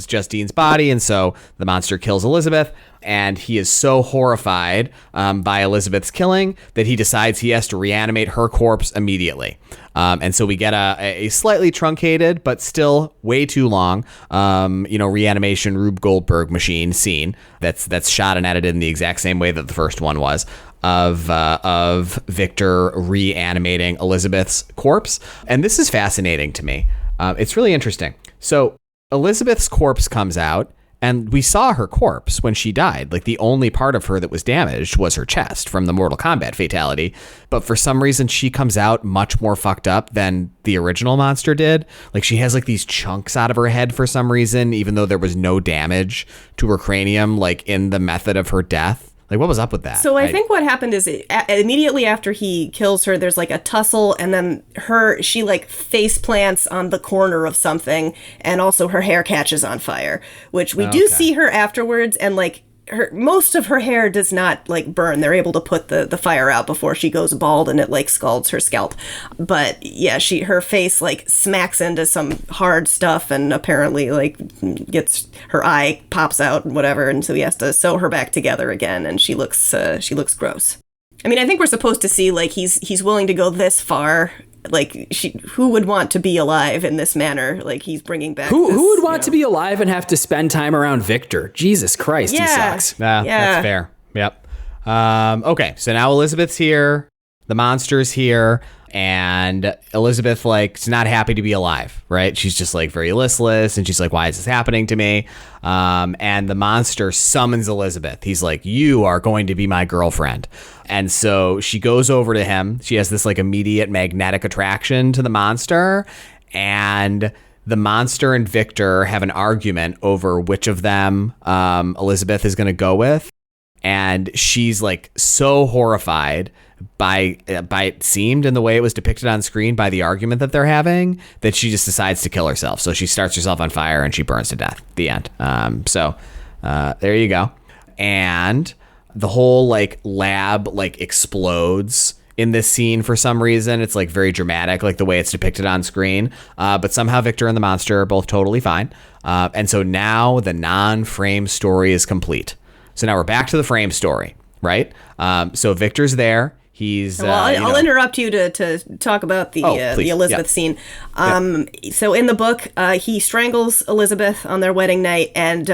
Justine's body, and so the monster kills Elizabeth, and he is so horrified by Elizabeth's killing that he decides he has to reanimate her corpse immediately. And so we get a slightly truncated but still way too long, reanimation Rube Goldberg machine scene that's shot and edited in the exact same way that the first one was, of Victor reanimating Elizabeth's corpse. And this is fascinating to me. It's really interesting. So Elizabeth's corpse comes out, and we saw her corpse when she died. Like the only part of her that was damaged was her chest from the Mortal Kombat fatality. But for some reason, she comes out much more fucked up than the original monster did. Like she has like these chunks out of her head for some reason, even though there was no damage to her cranium, like in the method of her death. Like, what was up with that? So I think what happened is immediately after he kills her, there's like a tussle, and then she like face plants on the corner of something, and also her hair catches on fire, which we do see her afterwards, and like most of her hair does not like burn. They're able to put the fire out before she goes bald, and it like scalds her scalp. But yeah, her face like smacks into some hard stuff, and apparently like her eye pops out and whatever, and so he has to sew her back together again, and she looks gross. I mean, I think we're supposed to see like he's willing to go this far. Like who would want to be alive in this manner? Like he's bringing back. Who would want to be alive and have to spend time around Victor? Jesus Christ, he sucks. Yeah, that's fair. Yep. Okay, so now Elizabeth's here, the monster's here, and Elizabeth like is not happy to be alive, right? She's just like very listless, and she's like, "Why is this happening to me?" And the monster summons Elizabeth. He's like, "You are going to be my girlfriend." And so she goes over to him. She has this like immediate magnetic attraction to the monster, and the monster and Victor have an argument over which of them Elizabeth is going to go with. And she's like so horrified by it seemed in the way it was depicted on screen by the argument that they're having that she just decides to kill herself. So she starts herself on fire and she burns to death. The end. So there you go. And the whole like lab like explodes in this scene for some reason. It's like very dramatic, like the way it's depicted on screen. But somehow Victor and the monster are both totally fine. And so now the non-frame story is complete. So now we're back to the frame story, right? So Victor's there. He's Well, I'll interrupt you to talk about the Elizabeth scene. So in the book, he strangles Elizabeth on their wedding night, and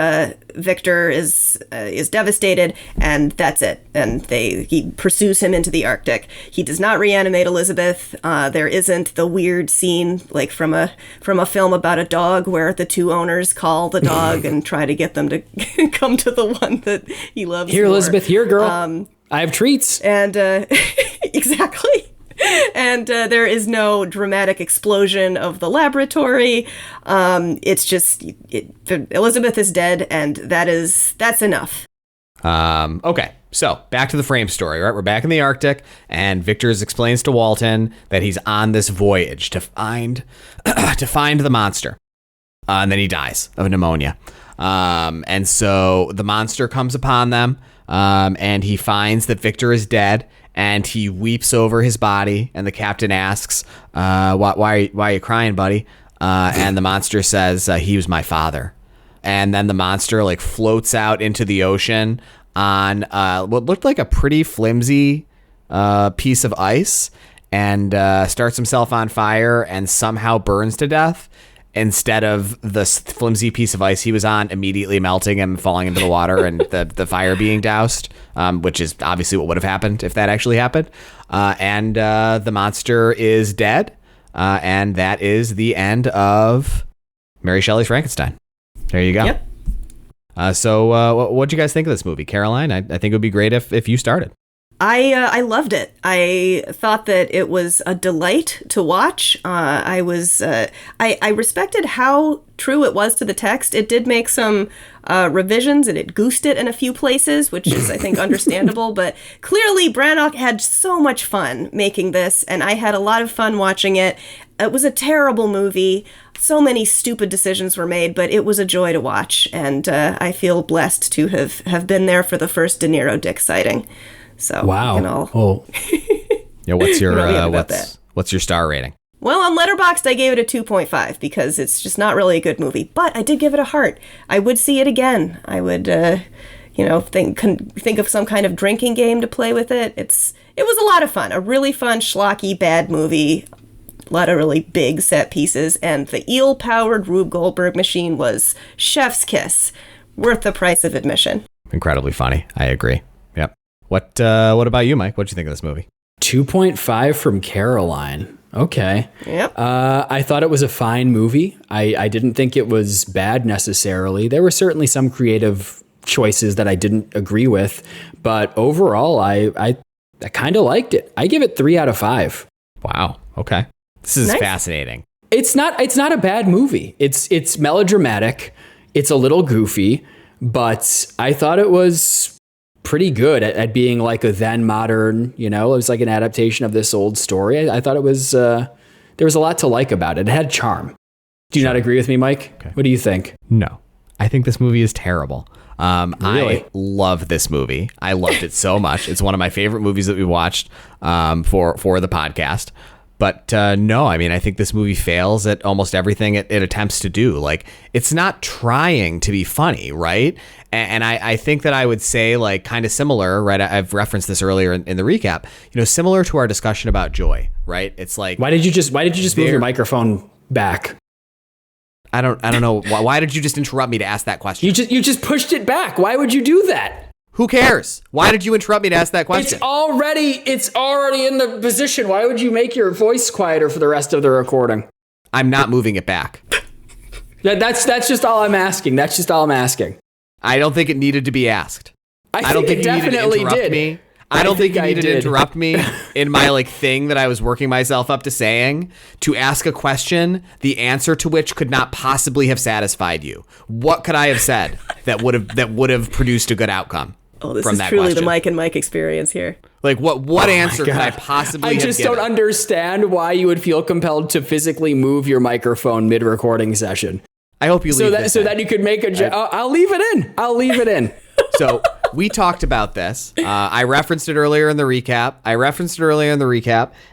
Victor is devastated, and that's it. And he pursues him into the Arctic. He does not reanimate Elizabeth. There isn't the weird scene like from a film about a dog where the two owners call the dog and try to get them to come to the one that he loves. Here, more. Elizabeth. Here, girl. I have treats. And exactly. And there is no dramatic explosion of the laboratory. It's just Elizabeth is dead, and that's enough. Okay, so back to the frame story, right? We're back in the Arctic, and Victor explains to Walton that he's on this voyage to find the monster, and then he dies of pneumonia. And so the monster comes upon them. And he finds that Victor is dead, and he weeps over his body. And the captain asks, why are you crying, buddy? And the monster says, he was my father. And then the monster like floats out into the ocean on what looked like a pretty flimsy piece of ice, and starts himself on fire and somehow burns to death, instead of the flimsy piece of ice he was on immediately melting and falling into the water and the fire being doused, which is obviously what would have happened if that actually happened. And the monster is dead. And that is the end of Mary Shelley's Frankenstein. There you go. Yep. So what'd you guys think of this movie? Caroline, I think it would be great if you started. I loved it. I thought that it was a delight to watch. I respected how true it was to the text. It did make some revisions, and it goosed it in a few places, which is, I think, understandable. But clearly, Branagh had so much fun making this, and I had a lot of fun watching it. It was a terrible movie. So many stupid decisions were made, but it was a joy to watch, and I feel blessed to have been there for the first De Niro Dick sighting. So wow. Yeah, what's your star rating? Well, on Letterboxd, I gave it a 2.5 because it's just not really a good movie. But I did give it a heart. I would see it again. I would, think of some kind of drinking game to play with it. It was a lot of fun. A really fun, schlocky, bad movie. A lot of really big set pieces. And the eel-powered Rube Goldberg machine was chef's kiss. Worth the price of admission. Incredibly funny. I agree. Yep. What about you, Mike? What'd you think of this movie? 2.5 from Caroline. Okay. Yep. I thought it was a fine movie. I didn't think it was bad necessarily. There were certainly some creative choices that I didn't agree with, but overall, I kind of liked it. I give it 3 out of 5. Wow. Okay. This is nice. Fascinating. It's not a bad movie. It's melodramatic. It's a little goofy, but I thought it was pretty good at being like a then modern, it was like an adaptation of this old story. I thought it was, there was a lot to like about it. It had charm. Do you not agree with me, Mike? Okay. What do you think? No, I think this movie is terrible. Really? I love this movie. I loved it so much. It's one of my favorite movies that we watched for the podcast. But no, I mean, I think this movie fails at almost everything it attempts to do. Like, it's not trying to be funny, right? And I think that I would say, like, kind of similar, right? I've referenced this earlier in the recap. Similar to our discussion about Joy, right? It's like, why did you just move your microphone back? I don't know. Why did you just interrupt me to ask that question? You just pushed it back. Why would you do that? Who cares? Why did you interrupt me to ask that question? It's already in the position. Why would you make your voice quieter for the rest of the recording? I'm not moving it back. That's just all I'm asking. That's just all I'm asking. I don't think it needed to be asked. I don't think you it definitely needed to interrupt me. I don't think you needed to interrupt me in my thing that I was working myself up to saying, to ask a question, the answer to which could not possibly have satisfied you. What could I have said that would have produced a good outcome? Oh, this from is that truly question? The Mike and Mike experience here. Like, what answer could I possibly have given? Don't understand why you would feel compelled to physically move your microphone mid-recording session. I hope you leave this so that you could make a joke. I'll leave it in. So we talked about this. I referenced it earlier in the recap.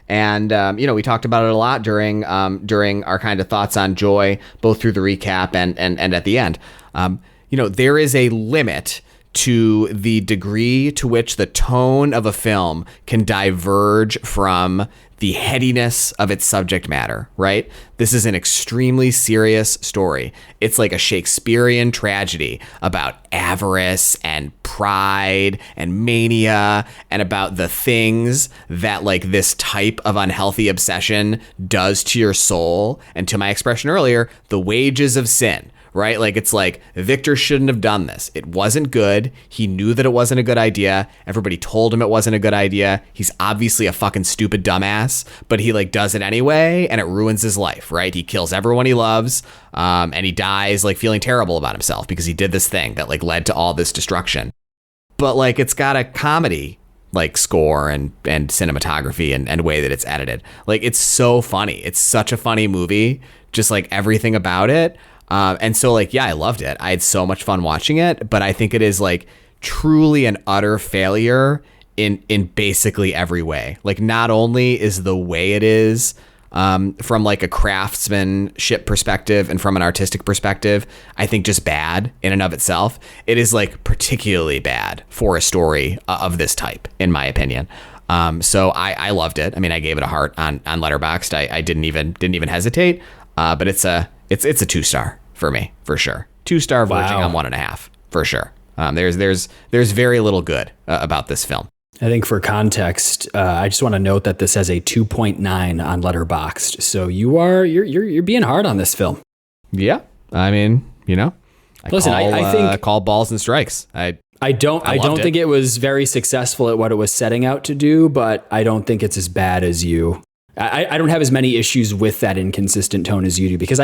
And we talked about it a lot during our kind of thoughts on Joy, both through the recap and at the end. There is a limit to the degree to which the tone of a film can diverge from the headiness of its subject matter, right? This is an extremely serious story. It's like a Shakespearean tragedy about avarice and pride and mania and about the things that like this type of unhealthy obsession does to your soul. And to my expression earlier, the wages of sin. Right? Like, it's like Victor shouldn't have done this. It wasn't good. He knew that it wasn't a good idea. Everybody told him it wasn't a good idea. He's obviously a fucking stupid dumbass, but he like does it anyway, and it ruins his life, right? He kills everyone he loves, and he dies like feeling terrible about himself because he did this thing that like led to all this destruction. But like, it's got a comedy like score and cinematography and way that it's edited. Like, it's so funny. It's such a funny movie, just like everything about it. And so like, yeah, I loved it. I had so much fun watching it, but I think it is like truly an utter failure in basically every way. Like, not only is the way it is, from like a craftsmanship perspective and from an artistic perspective, I think just bad in and of itself. It is like particularly bad for a story of this type, in my opinion. So I loved it. I mean, I gave it a heart on Letterboxd. I didn't even hesitate. But it's a 2-star for me, for sure. 2-star verging on 1.5 for sure. There's very little good about this film. I think for context, I just want to note that this has a 2.9 on Letterboxd. So you're being hard on this film. Yeah, I mean, you know, I think call balls and strikes. I don't think it was very successful at what it was setting out to do, but I don't think it's as bad as you. I don't have as many issues with that inconsistent tone as you do, because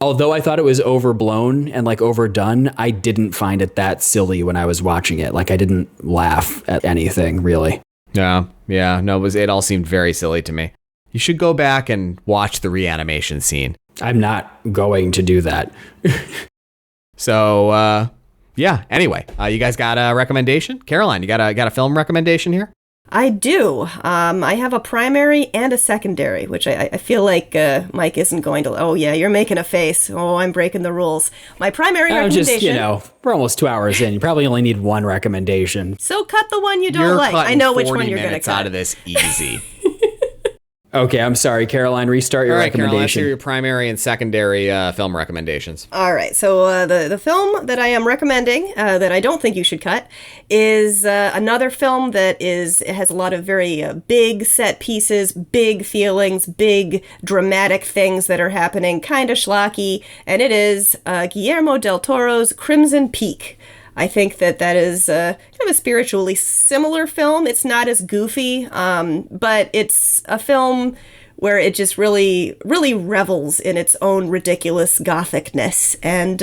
although I thought it was overblown and like overdone, I didn't find it that silly when I was watching it. Like, I didn't laugh at anything really. Yeah, no, it all seemed very silly to me. You should go back and watch the reanimation scene. I'm not going to do that. So, yeah. Anyway, you guys got a recommendation? Caroline, you got a film recommendation here? I do. I have a primary and a secondary, which I feel like Mike isn't going to. Oh, yeah, you're making a face. Oh, I'm breaking the rules. My primary recommendation. Just, we're almost 2 hours in. You probably only need one recommendation. So cut the one you don't like. I know which one you're going to cut. Out of this easy. Okay, I'm sorry, Caroline. Restart your recommendation. Caroline, let's hear your primary and secondary film recommendations. All right, so the film that I am recommending, that I don't think you should cut, is another film that has a lot of very big set pieces, big feelings, big dramatic things that are happening, kind of schlocky, and it is Guillermo del Toro's Crimson Peak. I think that is kind of a spiritually similar film. It's not as goofy, but it's a film where it just really, really revels in its own ridiculous gothicness. And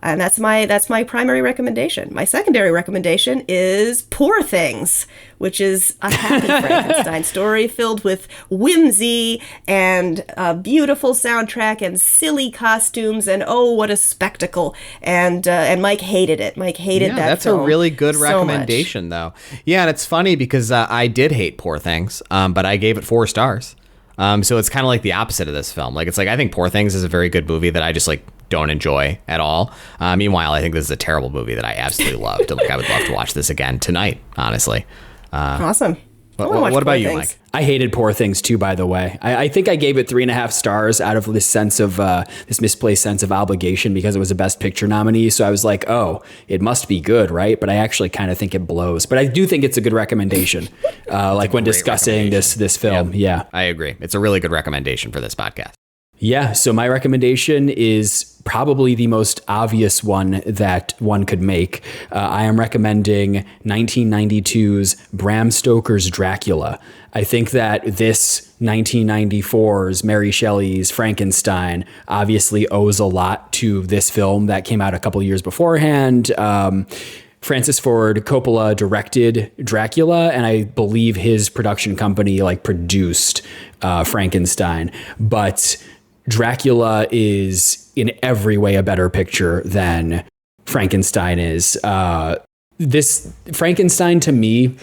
that's my primary recommendation. My secondary recommendation is Poor Things, which is a happy Frankenstein story filled with whimsy and a beautiful soundtrack and silly costumes, and oh, what a spectacle! And Mike hated it. Mike hated that. That's film a really good recommendation, though. Yeah, and it's funny because I did hate Poor Things, but I gave it 4 stars. So it's kind of like the opposite of this film. Like, it's like, I think Poor Things is a very good movie that I just like don't enjoy at all. Meanwhile, I think this is a terrible movie that I absolutely loved. Like, I would love to watch this again tonight, honestly. Awesome. What about you, Mike? I hated Poor Things too, by the way. I think I gave it 3.5 stars out of this sense of this misplaced sense of obligation because it was a Best Picture nominee. So I was like, oh, it must be good, right? But I actually kind of think it blows. But I do think it's a good recommendation, like when discussing this film. Yeah, I agree. It's a really good recommendation for this podcast. Yeah, so my recommendation is probably the most obvious one that one could make. I am recommending 1992's Bram Stoker's Dracula. I think that this 1994's Mary Shelley's Frankenstein obviously owes a lot to this film that came out a couple years beforehand. Francis Ford Coppola directed Dracula, and I believe his production company produced Frankenstein. But Dracula is in every way a better picture than Frankenstein is. This Frankenstein, to me,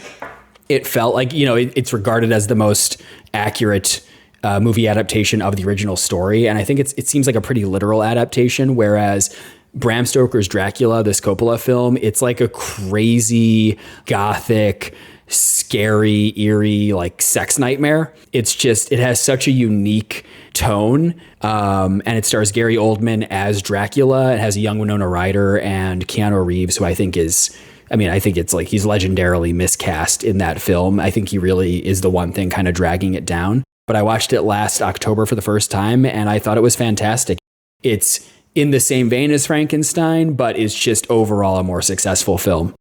it felt like, it's regarded as the most accurate movie adaptation of the original story. And I think it seems like a pretty literal adaptation, whereas Bram Stoker's Dracula, this Coppola film, it's like a crazy, gothic, scary, eerie, like sex nightmare. It's just, it has such a unique tone. And it stars Gary Oldman as Dracula. It has a young Winona Ryder and Keanu Reeves, who I think I think it's like he's legendarily miscast in that film. I think he really is the one thing kind of dragging it down. But I watched it last October for the first time, and I thought it was fantastic. It's in the same vein as Frankenstein, but it's just overall a more successful film.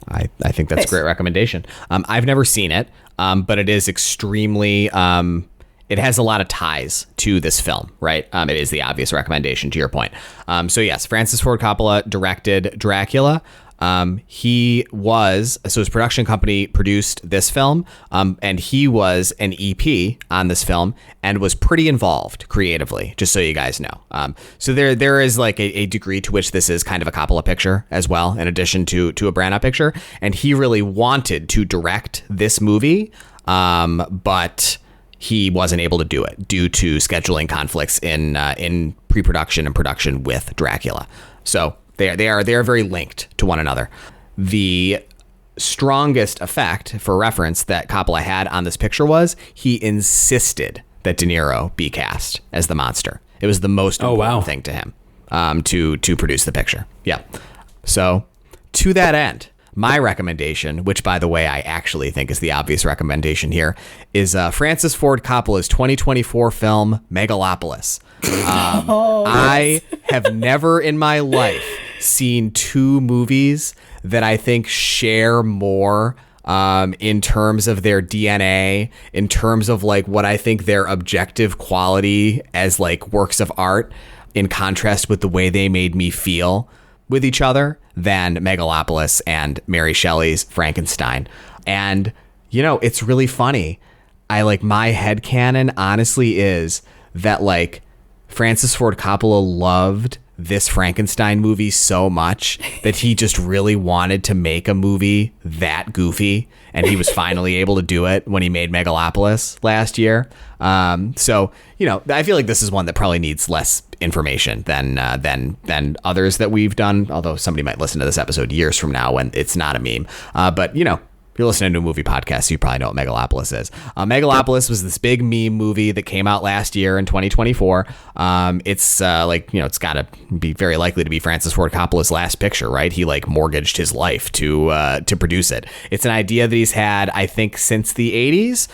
I think that's a great recommendation. I've never seen it, but it is extremely... it has a lot of ties to this film, right? It is the obvious recommendation, to your point. So yes, Francis Ford Coppola directed Dracula. His production company produced this film, and he was an EP on this film and was pretty involved creatively, just so you guys know. So there is like a degree to which this is kind of a Coppola picture as well, in addition to a Branagh picture. And he really wanted to direct this movie, but he wasn't able to do it due to scheduling conflicts in pre-production and production with Dracula. So they are very linked to one another. The strongest effect, for reference, that Coppola had on this picture was he insisted that De Niro be cast as the monster. It was the most important thing to him to produce the picture. Yeah. So to that end, my recommendation, which, by the way, I actually think is the obvious recommendation here, is Francis Ford Coppola's 2024 film Megalopolis. I have never in my life seen two movies that I think share more in terms of their DNA, in terms of like what I think their objective quality as like works of art, in contrast with the way they made me feel with each other, than Megalopolis and Mary Shelley's Frankenstein. And, you know, it's really funny. My headcanon honestly is that like Francis Ford Coppola loved this Frankenstein movie so much that he just really wanted to make a movie that goofy, and he was finally able to do it when he made Megalopolis last year. So, you know, I feel like this is one that probably needs less information than others that we've done, although somebody might listen to this episode years from now when it's not a meme. But, you know, if you're listening to a movie podcast, so you probably know what Megalopolis is. Megalopolis was this big meme movie that came out last year in 2024. It's it's got to be very likely to be Francis Ford Coppola's last picture, right? He like mortgaged his life to produce it. It's an idea that he's had, I think, since the 80s,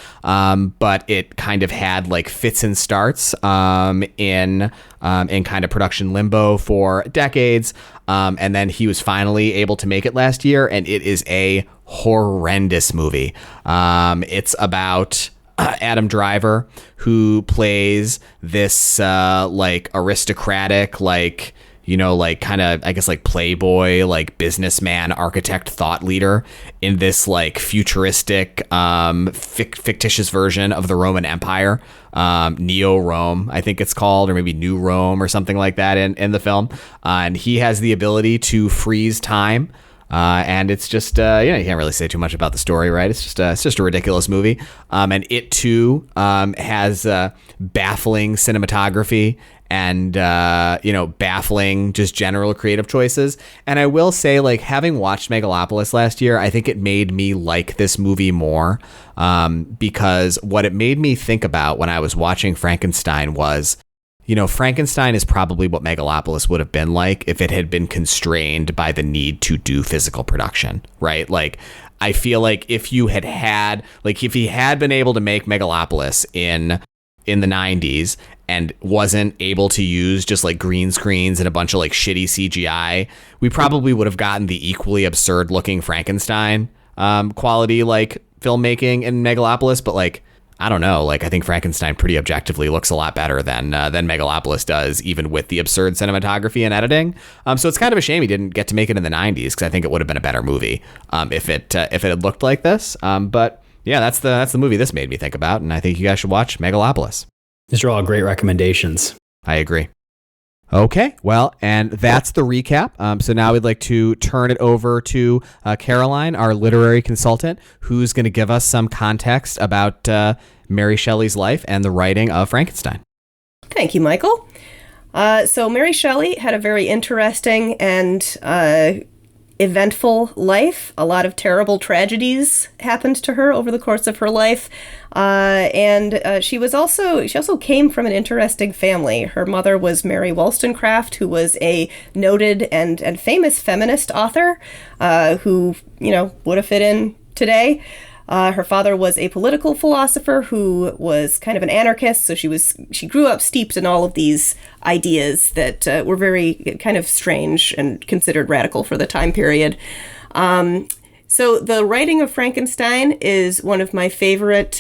but it kind of had like fits and starts in kind of production limbo for decades. And then he was finally able to make it last year, and it is a horrendous movie. It's about Adam Driver, who plays this aristocratic, kind of, I guess, like playboy, like businessman, architect, thought leader in this like futuristic, fictitious version of the Roman Empire, Neo-Rome, I think it's called, or maybe New Rome or something like that in the film. And he has the ability to freeze time. And it's just, you can't really say too much about the story, right? It's just a ridiculous movie. And it too, has, baffling cinematography and, baffling just general creative choices. And I will say, like, having watched Megalopolis last year, I think it made me like this movie more, because what it made me think about when I was watching Frankenstein was, you know, Frankenstein is probably what Megalopolis would have been like if it had been constrained by the need to do physical production, right? Like, I feel like if he had been able to make Megalopolis in the 90s and wasn't able to use just like green screens and a bunch of like shitty CGI, we probably would have gotten the equally absurd looking Frankenstein quality like filmmaking in Megalopolis. But like, I don't know, like I think Frankenstein pretty objectively looks a lot better than Megalopolis does, even with the absurd cinematography and editing. So it's kind of a shame he didn't get to make it in the 90s, because I think it would have been a better movie if it had looked like this. But yeah, that's the movie this made me think about, and I think you guys should watch Megalopolis. These are all great recommendations. I agree. Okay, well, and that's the recap. So now we'd like to turn it over to Caroline, our literary consultant, who's going to give us some context about Mary Shelley's life and the writing of Frankenstein. Thank you, Michael. So Mary Shelley had a very interesting and eventful life. A lot of terrible tragedies happened to her over the course of her life. And she also came from an interesting family. Her mother was Mary Wollstonecraft, who was a noted and famous feminist author, who, would have fit in today. Her father was a political philosopher who was kind of an anarchist, so she grew up steeped in all of these ideas that were very kind of strange and considered radical for the time period. So the writing of Frankenstein is one of my favorite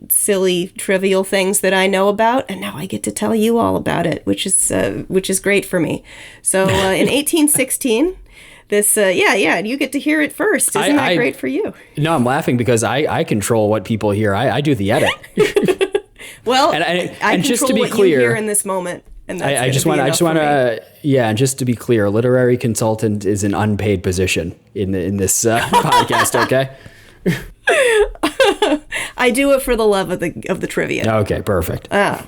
silly, trivial things that I know about, and now I get to tell you all about it, which is great for me. So in 1816. This, you get to hear it first. Isn't that great for you? No, I'm laughing because I control what people hear. I do the edit. Well, I control just to be what clear, you hear in this moment. And that's I just want to, and just to be clear, literary consultant is an unpaid position in this podcast. Okay. I do it for the love of the trivia. Okay, perfect. All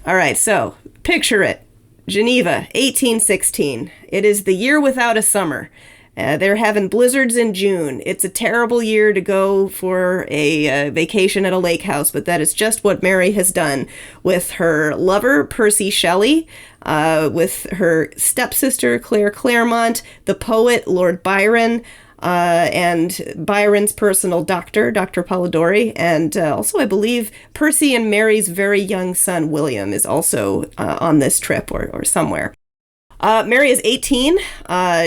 right. So picture it. Geneva, 1816. It is the year without a summer. They're having blizzards in June. It's a terrible year to go for a vacation at a lake house, but that is just what Mary has done with her lover, Percy Shelley, with her stepsister, Claire Clairmont, the poet, Lord Byron, and Byron's personal doctor, Dr. Polidori, and also I believe Percy and Mary's very young son, William, is also on this trip or somewhere. Mary is 18.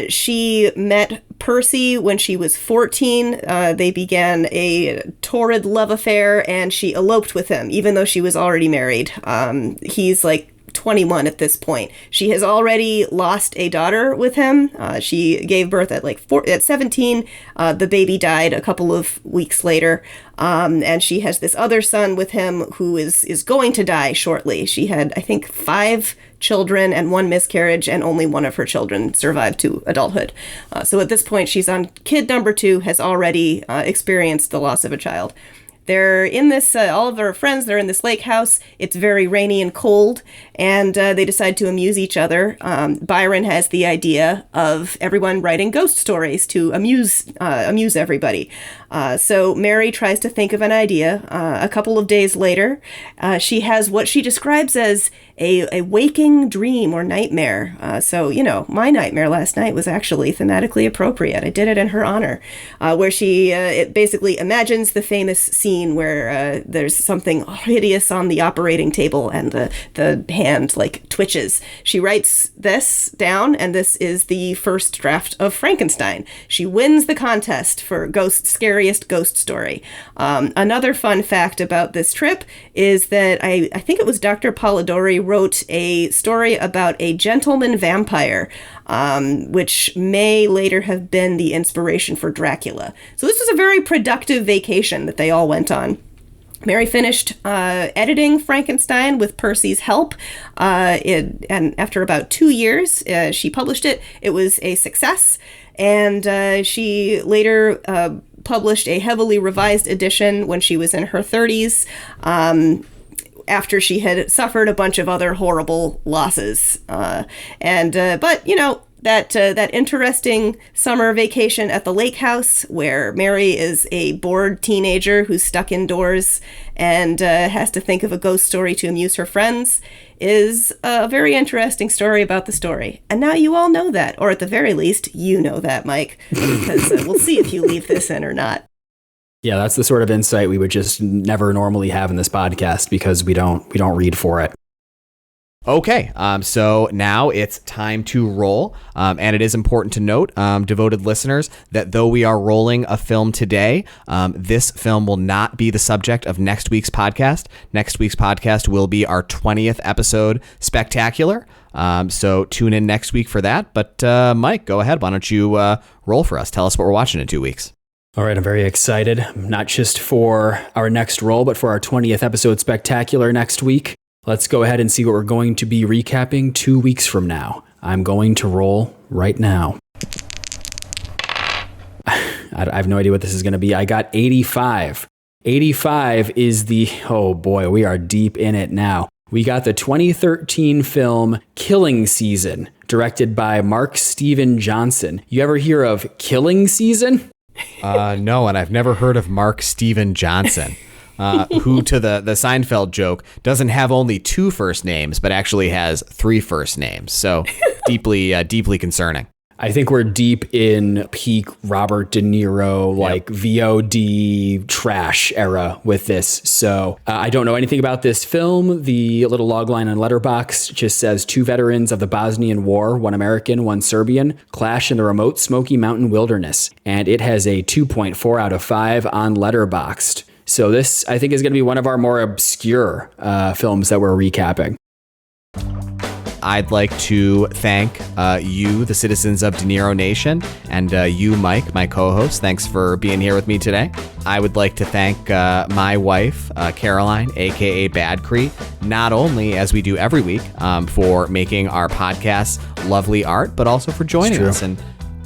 She met Percy when she was 14. They began a torrid love affair, and she eloped with him, even though she was already married. He's like 21 at this point. She has already lost a daughter with him. She gave birth at 17. The baby died a couple of weeks later. And she has this other son with him who is going to die shortly. She had, I think, 5 children and 1 miscarriage, and only one of her children survived to adulthood. So at this point, she's on kid number 2, has already experienced the loss of a child. They're in this, all of their friends, they're in this lake house. It's very rainy and cold, and they decide to amuse each other. Byron has the idea of everyone writing ghost stories to amuse everybody. So Mary tries to think of an idea. A couple of days later, she has what she describes as a waking dream or nightmare. So, my nightmare last night was actually thematically appropriate. I did it in her honor, where she it basically imagines the famous scene where there's something hideous on the operating table and the hand twitches. She writes this down, and this is the first draft of Frankenstein. She wins the contest for scariest ghost story. Another fun fact about this trip is that I think it was Dr. Polidori wrote a story about a gentleman vampire, which may later have been the inspiration for Dracula. So this was a very productive vacation that they all went on. Mary finished editing Frankenstein with Percy's help, and after about 2 years, she published it. It was a success, and she later published a heavily revised edition when she was in her 30s, after she had suffered a bunch of other horrible losses. But that interesting summer vacation at the lake house where Mary is a bored teenager who's stuck indoors and has to think of a ghost story to amuse her friends is a very interesting story about the story. And now you all know that, or at the very least, you know that, Mike, because we'll see if you leave this in or not. Yeah, that's the sort of insight we would just never normally have in this podcast because we don't read for it. Okay, so now it's time to roll, and it is important to note, devoted listeners, that though we are rolling a film today, this film will not be the subject of next week's podcast. Next week's podcast will be our 20th episode spectacular, so tune in next week for that. But Mike, go ahead. Why don't you roll for us? Tell us what we're watching in 2 weeks. All right, I'm very excited, not just for our next roll, but for our 20th episode spectacular next week. Let's go ahead and see what we're going to be recapping 2 weeks from now. I'm going to roll right now. I have no idea what this is going to be. I got 85. 85 is oh boy, we are deep in it now. We got the 2013 film Killing Season, directed by Mark Steven Johnson. You ever hear of Killing Season? No, and I've never heard of Mark Steven Johnson, who, to the Seinfeld joke, doesn't have only 2 first names, but actually has 3 first names. So deeply concerning. I think we're deep in peak Robert De Niro, VOD trash era with this. So I don't know anything about this film. The little logline on Letterboxd just says 2 veterans of the Bosnian War, 1 American, 1 Serbian, clash in the remote Smoky Mountain wilderness. And it has a 2.4 out of 5 on Letterboxd. So this, I think, is going to be one of our more obscure films that we're recapping. I'd like to thank you, the citizens of De Niro Nation, and you, Mike, my co-host. Thanks for being here with me today. I would like to thank my wife, Caroline, a.k.a. Bad Cree, not only, as we do every week, for making our podcast lovely art, but also for joining us and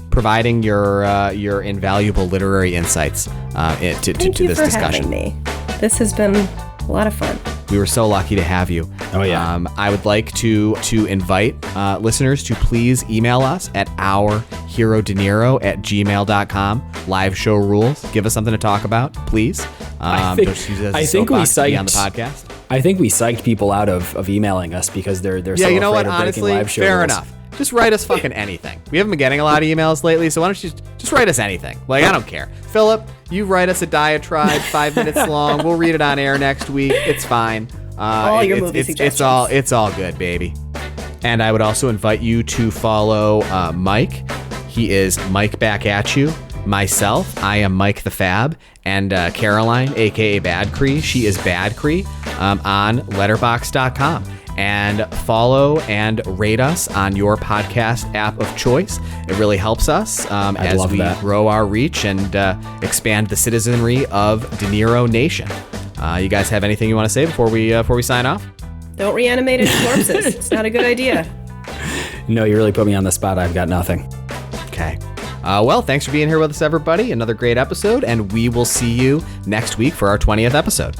providing your invaluable literary insights to this discussion. Having me. This has been a lot of fun. We were so lucky to have you. Oh, yeah. I would like to invite listeners to please email us at ourherodeniro@gmail.com. Live show rules. Give us something to talk about, please. I think we psyched on the podcast. I think we psyched people out of emailing us because they're so you know afraid what? of breaking Honestly, live show fair rules. enough. Just write us fucking anything. We haven't been getting a lot of emails lately, so why don't you just write us anything? Like, I don't care. Philip, you write us a diatribe 5 minutes long. We'll read it on air next week. It's fine. All your movie suggestions. It's all good, baby. And I would also invite you to follow Mike. He is Mike Back At You. Myself, I am Mike the Fab. And Caroline, a.k.a. Bad Cree. She is Bad Cree on letterboxd.com. And follow and rate us on your podcast app of choice. It really helps us as we grow our reach and expand the citizenry of De Niro Nation. You guys have anything you want to say before we sign off? Don't reanimate any corpses. It's not a good idea. No, you really put me on the spot. I've got nothing. Okay. Well, thanks for being here with us, everybody. Another great episode, and we will see you next week for our 20th episode.